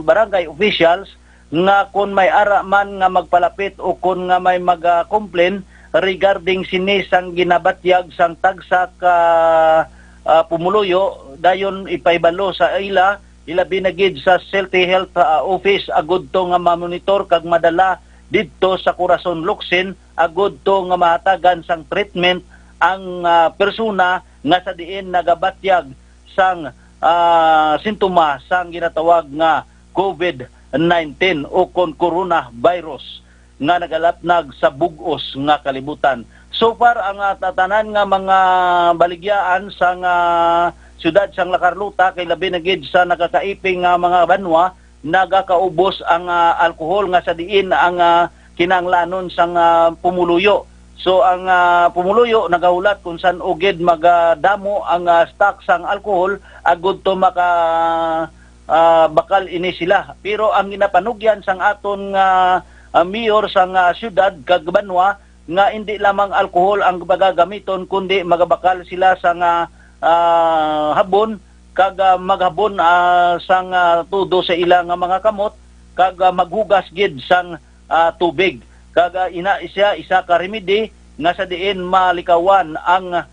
barangay officials nga kung may ara man nga magpalapit o kung nga may mag-complain regarding sinisang ginabatyag sang tagsa ka pumuluyo, dayon ipaibalo sa ila binagid sa Silty Health Office agud to nga mamonitor kag madala didto sa Corazon Locsin agud to nga mahatagan sang treatment ang persona nga sa diin nagabatyag sang sintoma sang ginatawag nga COVID-19 o kon coronavirus nga nagalatnag sa bug-os nga kalibutan. So far ang tatanan nga mga baligyaan sang siyudad sang La Carlota kay labi na gid sa nakakaiping nga mga banwa nagakaubos ang alkohol nga sa diin ang kinahanglanon sang pumuluyo. So ang pumuluyo nagahulat kung saan ugid magadamo ang stock sang alkohol agud to maka bakal ini sila. Pero ang ginapanugyan sang aton mayor sang siyudad kag banwa nga hindi lamang alkohol ang magagamiton kundi magabakal sila sang habon kag maghabon sang tudo sa ilang mga kamot kag maghugas gid sang tubig. Kaga isa ka remedy nga sa diin malikawan ang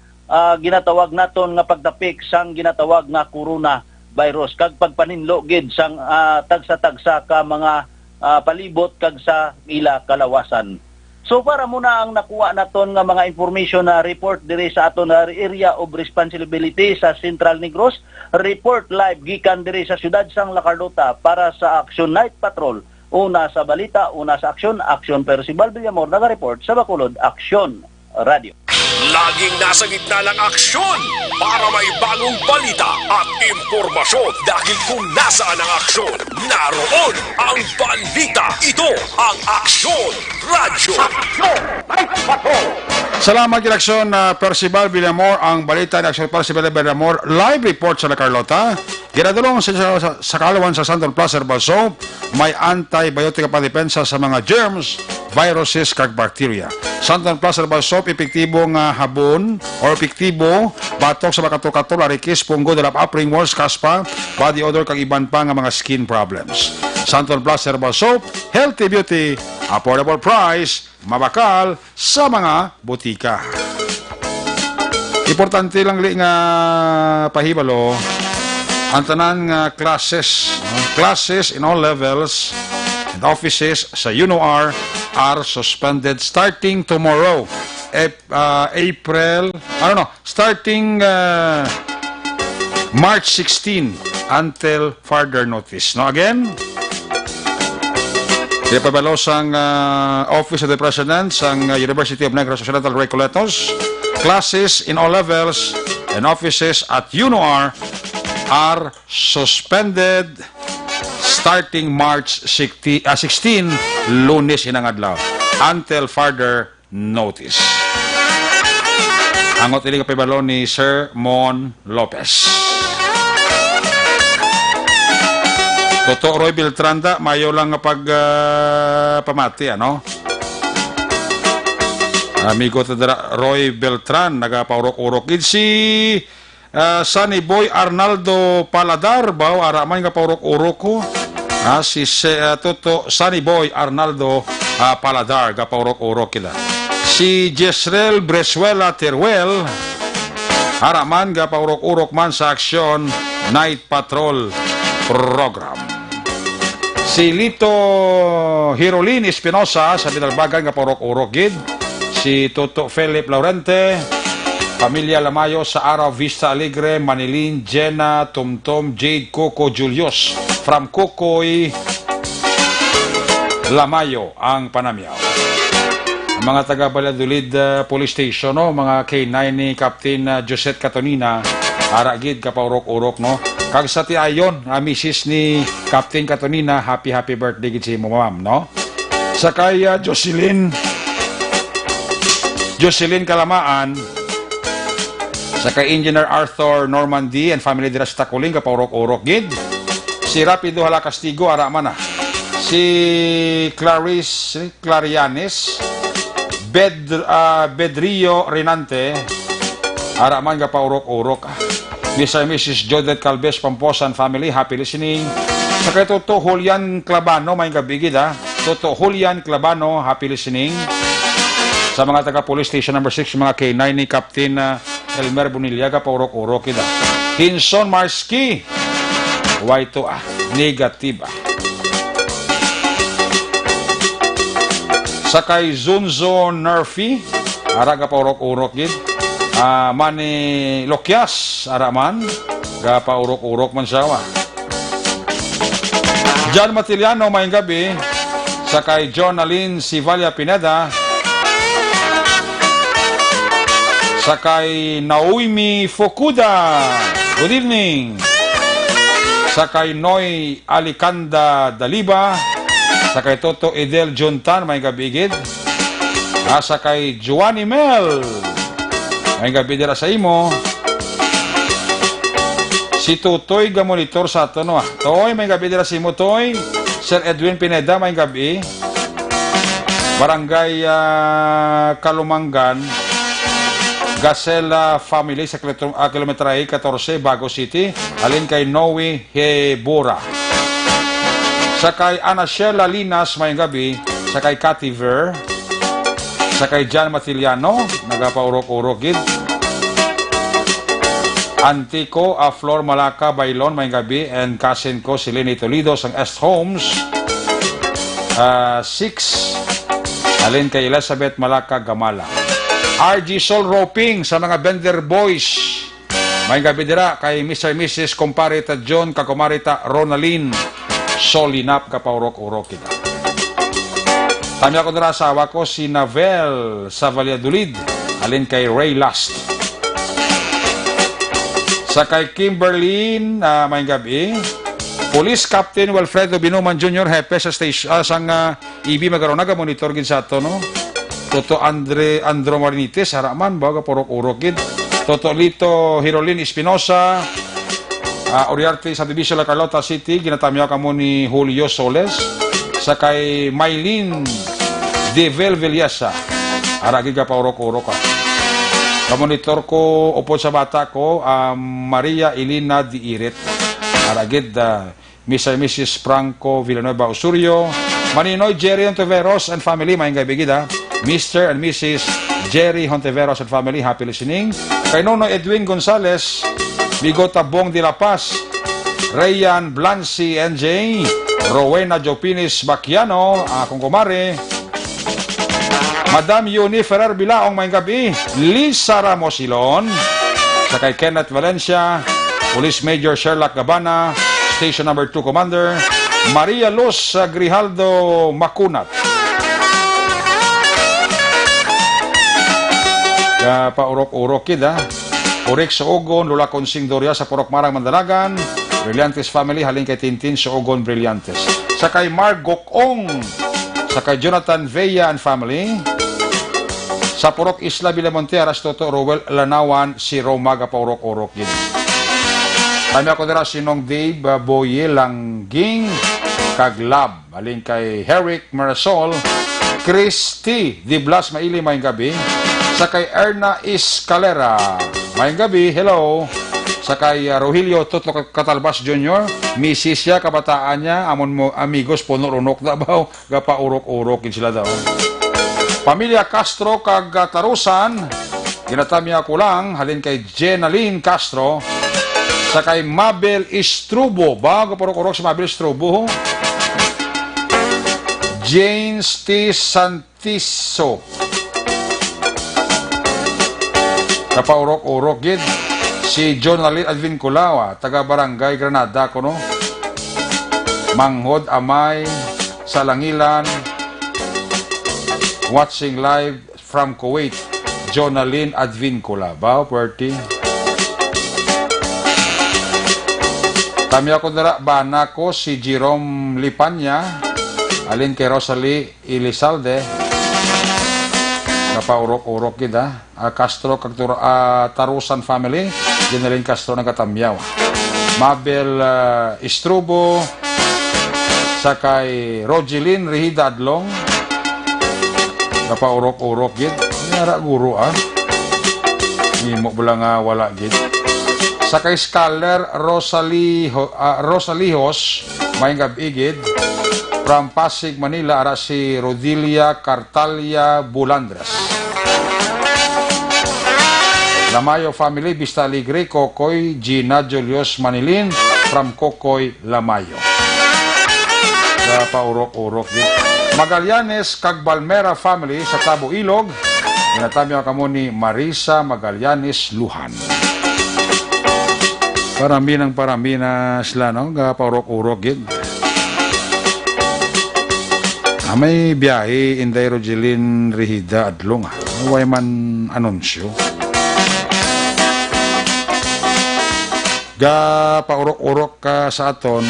ginatawag naton nga pagdapik sang ginatawag nga coronavirus kag pagpaninlo gid sang tagsa-tagsa ka mga palibot kag sa ila kalawasan. So para muna ang nakuha naton nga mga information na report diri sa aton area of responsibility sa Central Negros, report live gikan diri sa siyudad sang La Carlota para sa Action Night Patrol. Una sa balita, una sa aksyon, Action Percival Villamor naga-report sa Bacolod Action Radio. Laging nasa gitna ng aksyon para may bagong balita at impormasyon dahil kung nasaan ang aksyon, naroon ang balita. Ito ang Aksyon Radio. Salamat kay Aksyon Percival Villamor. Ang balita ni Aksyon Percival Villamor, live report sa La Carlota. Ginadulong sa Kalawan sa Santon Plaza Balso, may antibiotic pa depensa sa mga germs, viruses, kag bacteria. Santon Plaza Balso, epektibong habon or epektibo batok sa makato-kato, larikis, punggo, dalap apring, walls, kaspa, body odor, kag iban pa nga mga skin problems. Santon Plaza Balso, healthy beauty, affordable price, mabakal sa mga butika. Importante lang nga pahibalo, ang tanan nga classes in all levels and offices sa UNOR are suspended starting tomorrow, starting March 16 until further notice. No, again, ipabalo sang Office of the President sang University of Negros Occidental Recoletos, classes in all levels and offices at UNOR are suspended starting March 16, Lunes inang adlaw, until further notice. Angot ini kapibalo ni Sir Mon Lopez. Toto Roy Beltranda, mayo lang nga pamati, ano? Amigo tadara Roy Beltran, nagapaurok-urok. Si Sunny Boy Arnaldo Paladar, baw araman nga paurok-urok ko. Si Toto Sunny Boy Arnaldo Paladar, ga paurok-urok kita. Si Jezreel Bresuela Teruel, araman ga paurok-urok man sa Action Night Patrol program. Si Lito Hirolin Espinosa sa Binalbagan nga paurok-urok gid. Si Toto Philip Laurente, Pamilya Lamayo sa Araw, Vista Alegre, Manilin, Jenna, Tumtom, Jade, Coco, Julius, from Kukoy, Lamayo ang panamyaw. Ang mga taga Valladolid Police Station, no? Mga K9 ni Captain Josette Catonina, aragid kapaurok-urok, no? Kag sa ti ayon, misis ni Captain Catonina, happy birthday gid si mo, ma'am, no? Sa kaya Jocelyn Kalamaan, sa kay Engineer Arthur Normandy and family dira sa Takuling, kapaurok-urok gid. Si Rapido Hala Castigo, araman na. Si Clarianes, Bedrio Renante, Araman ka pa urok-urok. Mr. and Mrs. Jodette Calves Pamposan family, happy listening. Sa kay Toto Julian Clabano, may gabigid ha. Toto Julian Clabano, happy listening. Sa mga taga police station number 6, mga K9 ni Captain Elmer Buniliaga, pa urok-urok kita. Kinson Marski, waito negative Sa kay Zunzo Nerfi, araga pa urok-urok gid. Mani Lokyas, araman, gapa urok-urok man siya. John Matiliano, may gabi. Sa kay John Alin Sivalia Pineda. Sa kay Naomi Fukuda, good evening. Sa kay Noy Alicanda Daliba. Sa kay Toto Edel Juntan, may gabigid. Sa kay Juani Mel, may gabi dira sa imo. Si Tutoy gamonitor sa ato no. Toy, may gabi dira sa imo, Toy. Sir Edwin Pineda, may gabi. Barangay Kalumangan, Gasela Family sa kilometra 14, Bago City. Alin kay Noe Hebura. Sa kay Ana Sheila Linas, may gabi. Sa kay Cathy Ver. Sa kay John Matiliano, nagapaurok-urok gid. Auntie ko, Flor Malaka Bailon, may gabi. And cousin ko, si Lenny Toledo, sang Est Homes. 6. Alin kay Elizabeth Malaka Gamala. RG Sol Roping sa mga Bender Boys. May gabi dira kay Mr. and Mrs. Comparita John, Kakumarita Ronalyn Solinap, kapaurok-urok kita. Tami ako dira asawa ko, si Navel sa Valladolid. Alin kay Ray Last. Sa kay Kimberlyn, may gabi. Police Captain Wilfredo Binuman Jr. Hepe sa station, sang EB magaron naga-monitor gid sa ato, no? Toto Andro Marinites, haraman, baga porok-urok gid. Toto Lito Hirolin Espinosa, Oriarte sa Division La Carlota City, ginatamyaw kamo ni Julio Soles. Sa kay Maylin Devel Villasa, aragi ka porok-urok ka. Kamonitor ko, upo sa bata ko, Maria Elena Diiret. Aragid, Mr. and Mrs. Franco Villanueva Osorio, Maninoy Jerry Hontiveros and family, may gabigid ha. Mr. and Mrs. Jerry Hontiveros and family, happy listening. Kay Nonoy Edwin Gonzales, Bigota Bong de la Paz, Rayan Blancy NJ, Rowena Jopinis Baquiano, akong kumare, Madam Yuni Ferrer Bilaong, may gabi. Lisa Ramos Ilon, sa kay Kenneth Valencia, Police Major Sherlock Gabana, Station Number 2 Commander, Maria Luz Grijaldo Macunat. Paurok-urok kid ha. Urik sa Ugon, Lula Consing Doria sa Purok Marang Mandalagan, Brillantes family, halin kay Tintin sa Ugon Brillantes. Sa kay Mark Gokong, sa kay Jonathan Villa and family, sa Purok Isla Villamonte, Arastoto Rowel Lanawan, si Romaga paurok-urok kid. Kami ako dira sinong Dave Boye Langging Kaglab, alin kay Herrick Marisol, Christy Di Blas Maili, may gabi. Sa kay Erna Escalera, may gabi, hello. Sa kay Rogelio Tutlo Catalbas Jr., misis siya, kabataan niya, amon mo amigos, punurunok na ba, gapa urok-urok sila daw. Pamilya Castro kagatarusan, ginatami ako lang, halin kay Jenaline Castro. Sa kay Mabel Istrubo, bago purok-urok si Mabel Istrubo. James T. Santiso, kapaurok-urok gid. Si John Alin Advinculawa, taga Barangay Granada ko, no? Manghod Amay sa Langilan, watching live from Kuwait. John Alin Advincula, bao puerti. Tami ako dara bana ko si Jerome Lipanya, alin kay Rosalie Elizalde, kapaurok-urok gid ha. Castro Tarusan family, Generalin Castro nagatamyaw. Mabel Istrubo, sa kay Rogelin Rihida Adlong, kapaurok-urok gid. Nara guro Imo bula nga wala gid. Sa kay Scholar Rosalihos, may gabigid from Pasig, Manila, ara si Rodilia Cartalia Bulandres. Lamayo family, Vista Alegre, Kokoy, Gina Julius Manilin, from Kokoy, Lamayo. Paurok-urok din. Magallanes, Cagbalmera family sa Tabo Ilog. Inatabi kamo ni Marisa Magallanes Luhan. Parami na sila, no? Paurok-urok din. May biyahe, Inday Rogelin Rihida Adlong. Huwag man anunsyo. Paurok-urok ka sa aton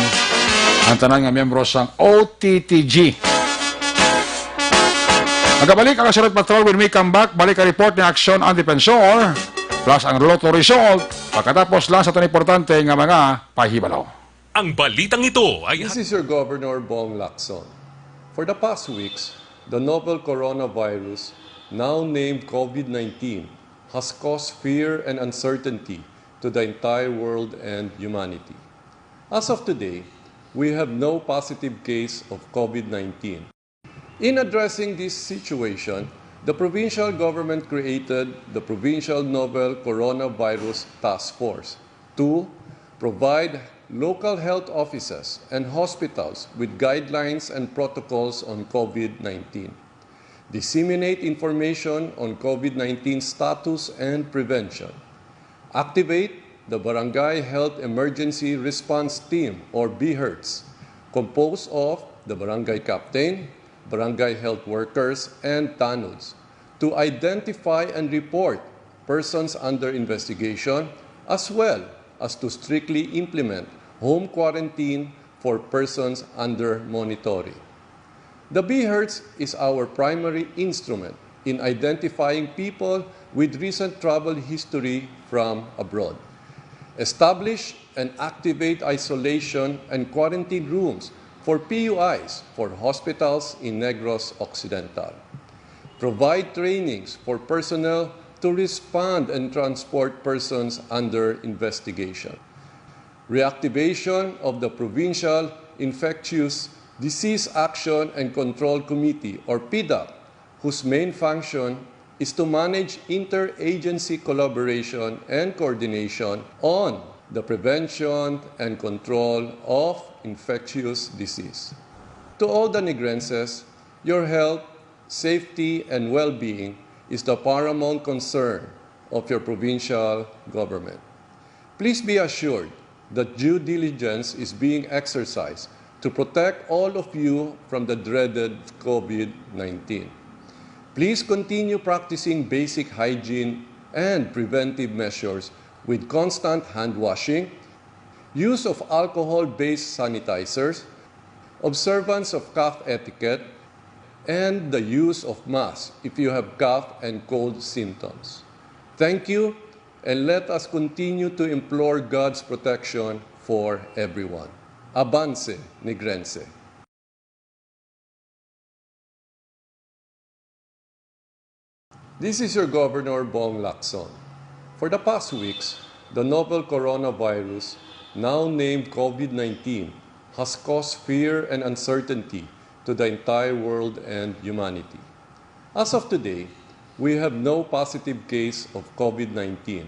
ang tanan nga miyembro sang OTTG. Nagabalik ang Kasurot Patrol when we come back. Balik ang report ni Aksyon Antipensor plus ang Lotto result. Pagkatapos lang sa ito importante nga mga pahibalaw. Ang balitang ito ay... This is your Governor Bong Lacson. For the past weeks, the novel coronavirus, now named COVID-19, has caused fear and uncertainty to the entire world and humanity. As of today, we have no positive case of COVID-19. In addressing this situation, the provincial government created the Provincial Novel Coronavirus Task Force to provide local health offices and hospitals with guidelines and protocols on COVID-19, disseminate information on COVID-19 status and prevention, activate the Barangay Health Emergency Response Team, or BHERTS, composed of the Barangay Captain, Barangay Health Workers, and TANUDs, to identify and report persons under investigation, as well as to strictly implement home quarantine for persons under monitoring. The BHERTS is our primary instrument in identifying people with recent travel history from abroad. Establish and activate isolation and quarantine rooms for PUIs for hospitals in Negros Occidental. Provide trainings for personnel to respond and transport persons under investigation. Reactivation of the Provincial Infectious Disease Action and Control Committee, or PIDAC, whose main function is to manage interagency collaboration and coordination on the prevention and control of infectious disease. To all the Negrenses, your health, safety, and well-being is the paramount concern of your provincial government. Please be assured that due diligence is being exercised to protect all of you from the dreaded COVID-19. Please continue practicing basic hygiene and preventive measures with constant hand washing, use of alcohol-based sanitizers, observance of cough etiquette, and the use of masks if you have cough and cold symptoms. Thank you, and let us continue to implore God's protection for everyone. Avance, Negrense. This is your Governor Bong Lacson. For the past weeks, the novel coronavirus, now named COVID-19, has caused fear and uncertainty to the entire world and humanity. As of today, we have no positive case of COVID-19.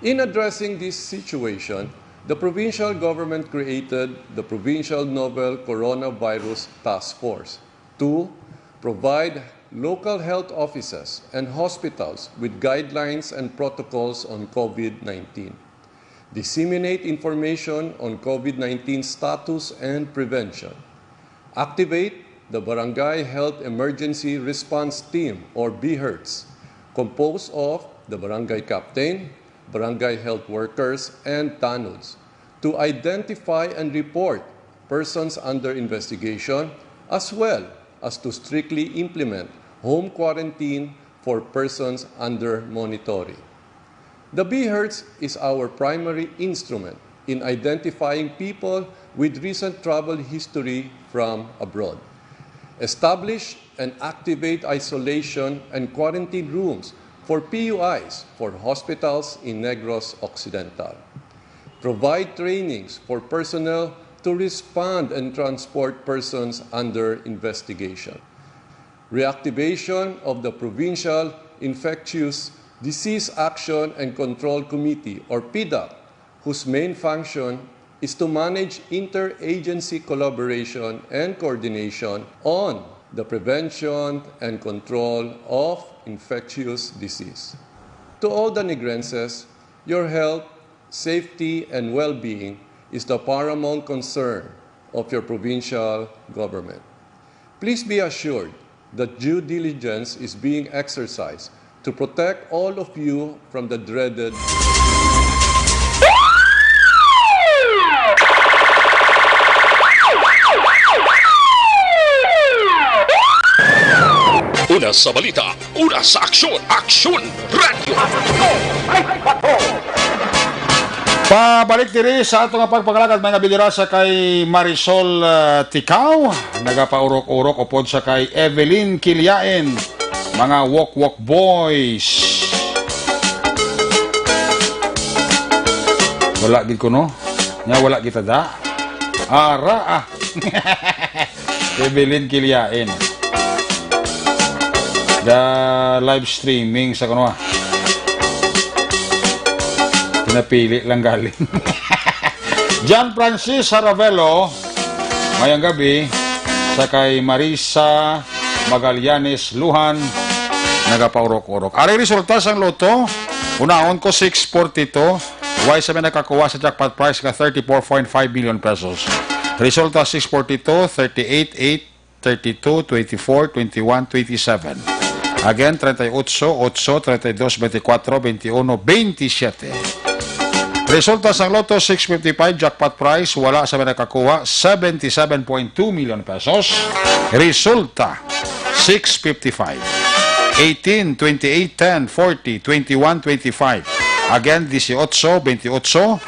In addressing this situation, the provincial government created the Provincial Novel Coronavirus Task Force to provide local health offices and hospitals with guidelines and protocols on COVID-19, disseminate information on COVID-19 status and prevention, activate the Barangay Health Emergency Response Team, or BHERTS, composed of the Barangay Captain, Barangay Health Workers, and TANUDs, to identify and report persons under investigation, as well as to strictly implement home quarantine for persons under monitoring. The BHERTS is our primary instrument in identifying people with recent travel history from abroad. Establish and activate isolation and quarantine rooms for PUIs for hospitals in Negros Occidental. Provide trainings for personnel to respond and transport persons under investigation. Reactivation of the Provincial Infectious Disease Action and Control Committee, or PIDAC, whose main function is to manage interagency collaboration and coordination on the prevention and control of infectious disease. To all the Negrenses, your health, safety, and well-being is the paramount concern of your provincial government. Please be assured that due diligence is being exercised to protect all of you from the dreaded Una sa balita, una sa aksyon, Aksyon Radio. Pabalik diri sa atong pagpagalagad mga bidira sa kay Marisol Ticao, nagapaurok-urok upod sa kay Evelyn Kilyain, mga walk boys. Wala gid ko no? Nya wala kita da. Ara. Evelyn Kilyain. Da live streaming sa kuno. Pinapili lang galing. John Francis Saravelo, mayang gabi, sa kay Marisa Magallanes Luhan, nagapaurok-urok. Ari resulta sang loto, unahon ko 642, why sa may nakakuha sa jackpot price ka 34.5 million pesos. Resulta 642, 38, 8, 32, 24, 21, 27. Again, 38, 8, 32, 24, 21, 27. Resulta sa loto 655, jackpot price, wala sa may nakakuha, 77.2 million pesos. Resulta 655, 18, 28, 10, 40, 21, 25. Again, 18, 28, 10, 40,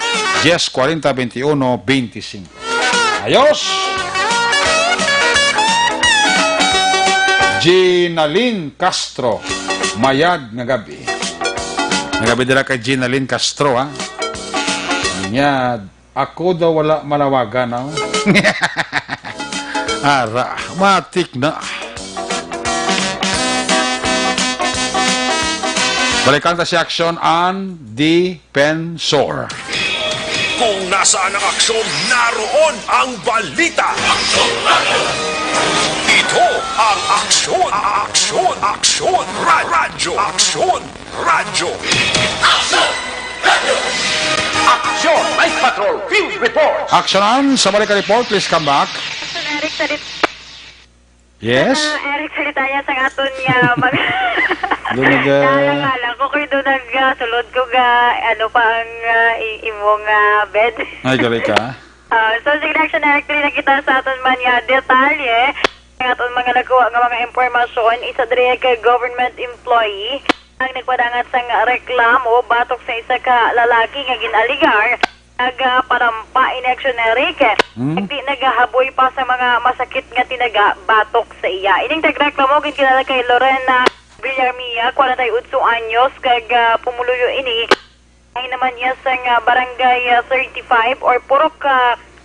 21, 25. Ayos! Ginaline Castro, mayad nga gabi. Nagabi dila kay Ginaline Castro, ha? Niya, ako daw wala malawagan, ha? Ara, matik na. Balikan ta si aksyon ang Defensor. Kung nasaan ang aksyon, naroon ang balita. Ito ang Aksyon Radyo. Aksyon Night Patrol Field Report. Aksyonan, sa balikan report, please come back. Eric, Yes? Eric, salita niya sa aton nga Doon Naalang ko kayo doon sulod ko ano pa ang imong bed. Ay, galing ka. So, sige na action Eric, nakita sa aton man nga detalye ng aton mga nakuha nga mga impormasyon. Isa diri kay government employee ang nagpadangat sa reklamo batok sa isa ka lalaki nga ginaligar nagparampa in action Eric. Hindi nagahaboy pa sa mga masakit nga tinaga batok sa iya. Ining tagreklamo ginkilala kay Lorena Villarmia, 48 anyos, kag pumuluyo ini ay naman niya sa barangay 35 or purok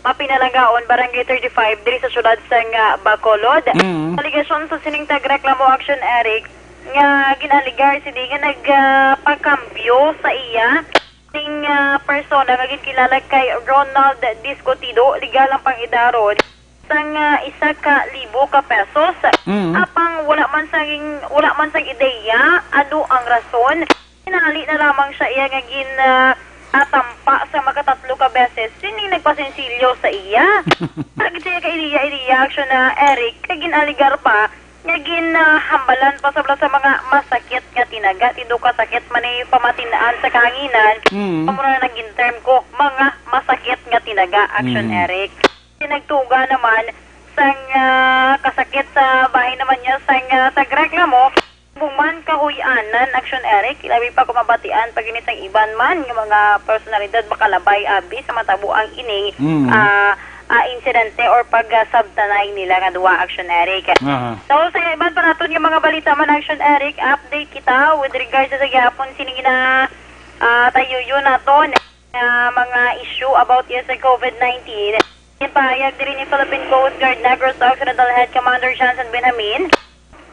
mapinalagaon barangay 35 diri sa syudad sa Bacolod. Aligasyon sa sining tagreklamo action Eric nga ginaligar si nga nagpakambyo sa iya ning persona nga ginkilala kay Ronald Discotido, legal ang pangidaron sang 1,000 ka pesos. Apang wala man sang ideya ano ang rason. Hinali na lamang siya iya nga atampa sa makatatlo ka beses sining nagpasensilyo sa iya. Agit siya ka ideya action na Eric kay ginaligar pa nga hambalan pa sa mga masakit nga tinaga tindo ka sakit man ay pamatinaan sa kahanginan. Pamuna naging term ko mga masakit nga tinaga action Eric. Nagtuga naman sang kasakit sa bahay naman niya sang tagreklamo buman kahuyanan action Eric ilabi pa kumabatian paginit ang iban man ng mga personalidad makalabay abi sa matabuang ini insidente or pag-subtanay nila nga duwa, Action Eric. Aha. So, sa iban pa natin yung mga balita man, Action Eric, update kita with regards sa gyapon sining na tayo yun naton mga issue about yung sa COVID-19. Yung pahayag din ni Philippine Coast Guard Negros Occidental Head Commander Johnson Benjamin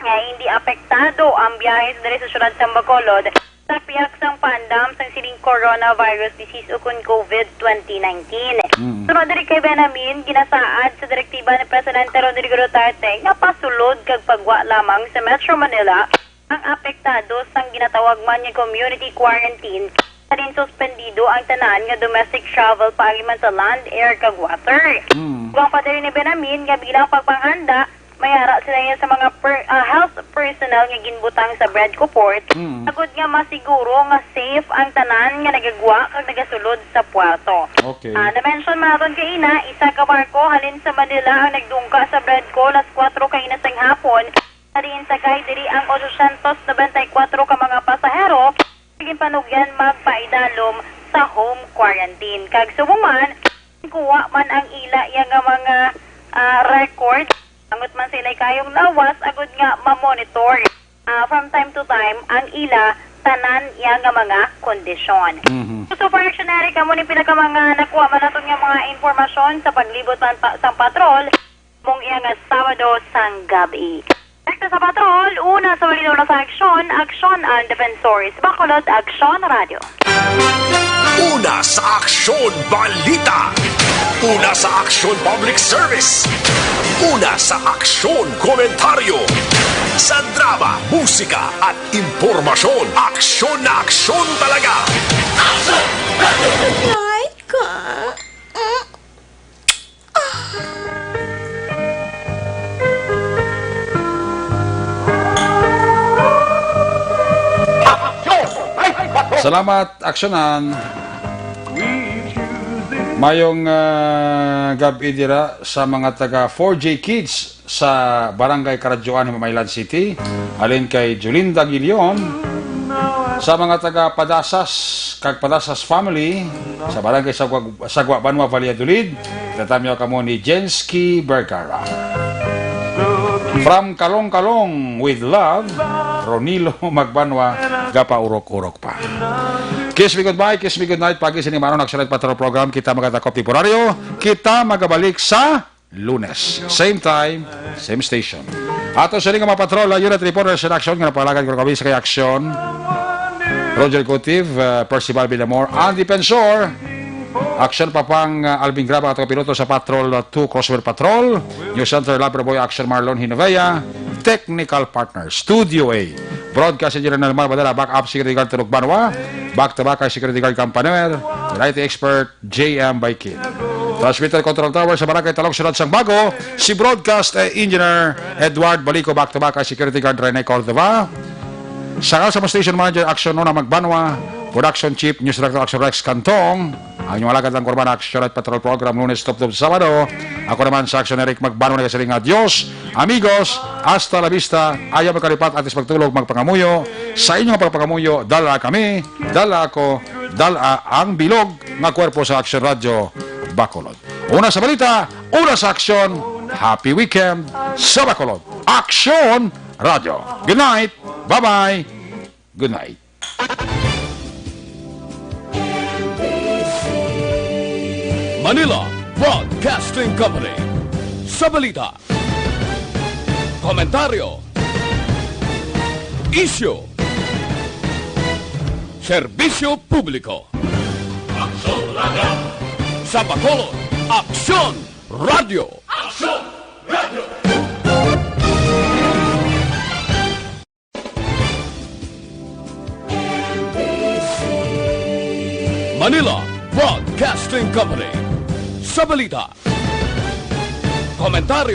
nga hindi apektado ang biyahe sa sa syudad sa Bacolod sa piyak sang pandam sang sining coronavirus disease o kun COVID-2019. Sunod diri kay Benjamin, ginasaad sa direktiba ni Presidente Rodrigo Duterte nga pasulod kag pagwa lamang sa Metro Manila ang apektado sang ginatawag man nga community quarantine sa rin suspendido ang tanan nga domestic travel paagiman sa land, air kag water. Kung pa diri ni Benjamin nga bilang pagpanghanda mayara sila yan sa mga health personnel nga ginbutang sa Bredco Port. Agud nga masiguro nga safe ang tanan nga nagagwa kag nagasulod sa puerto. Okay. Na-mention man naton kay ina, isa ka barko halin sa Manila ang nagdungka sa Bredco las 4 kay nasang hapon. Ariin sakay diri ang 894 ka mga pasahero sigin panugyan magpaidalom sa home quarantine. Kag sumuman, kuha man ang ila yang mga record angot man sila kayong lawas, agud nga ma-monitor from time to time ang ila tanan yang mga kondisyon. So far, Action Eric, kamo ni pinaka mga nakuha man naton nga mga informasyon sa paglibot man sang patrol mong iya nga Sabado sang gabi. Rekta sa patrol, una sa walinaw na sa aksyon, Aksyon ang Defensores. Bacolod, Aksyon Radio. Una sa Aksyon Balita. Una sa Aksyon Public Service. Una sa Aksyon Komentaryo. Sa drama, musika at impormasyon. Aksyon na aksyon talaga. Aksyon! Night ka. Salamat, aksyonan. Mayong gabi dira sa mga taga 4J Kids sa Barangay Karadyoan, Mamaylan City. Alin kay Julinda Gilion. Sa mga taga Padasas, kag Padasas family sa Barangay Sagwa Banwa, Valladolid. Tatamyo kamo ni Jensky Bergara. From Kalong-Kalong with love, Ronilo Magbanwa, Gapa Urok-Urok pa. Kiss me goodbye, kiss me goodnight. Pagi sinimaron Action Patrol Program. Kita magatakop temporaryo. Kita magabalik sa Lunes. Same time, same station. Ato sa rin nga mapatrol, unit reporter sa action nga napalagan ko kami sa kay Action. Roger Cotiv, Percival Villamor, Andy Pensor. Action Papang Alvin Graba at piloto sa Patrol 2 Crossover Patrol. News Center Labrador Action Marlon Hinovea. Technical Partner Studio A. Broadcast Engineer Nelmar Badala. Backup Security Guard Turok Banwa. Back to back kay Security Guard Campaner. Variety Expert JM Baikin. Transmitter Control Tower sa Barangay Talong Sunod sang Bago. Si Broadcast Engineer Edward Balico. Back to back kay Security Guard Rene Cordova. Sa Station Manager Action Nona Magbanwa. Production Chief News Director Action Rex Cantong. Ang inyong alagad ng Korban Action at Patrol Program Lunes Top Sabado. Ako naman sa Action Eric Magbano na kasaling adios, amigos, hasta la vista, ayaw magkalipat at magtulog magpangamuyo. Sa inyong pagpangamuyo, dala kami, dala ako, dala ang bilog ng kwerpo sa Action Radio Bacolod. Una sa balita, una sa aksyon, happy weekend sa Bacolod. Action Radio. Good night, bye-bye, good night. Manila Broadcasting Company. Sa balita, komentaryo, issue, serbisyo publiko. Aksyon Radio. Sa Bacolod, Aksyon Radio. Aksyon Radio. Manila Broadcasting Company. Sa balita, komentaryo,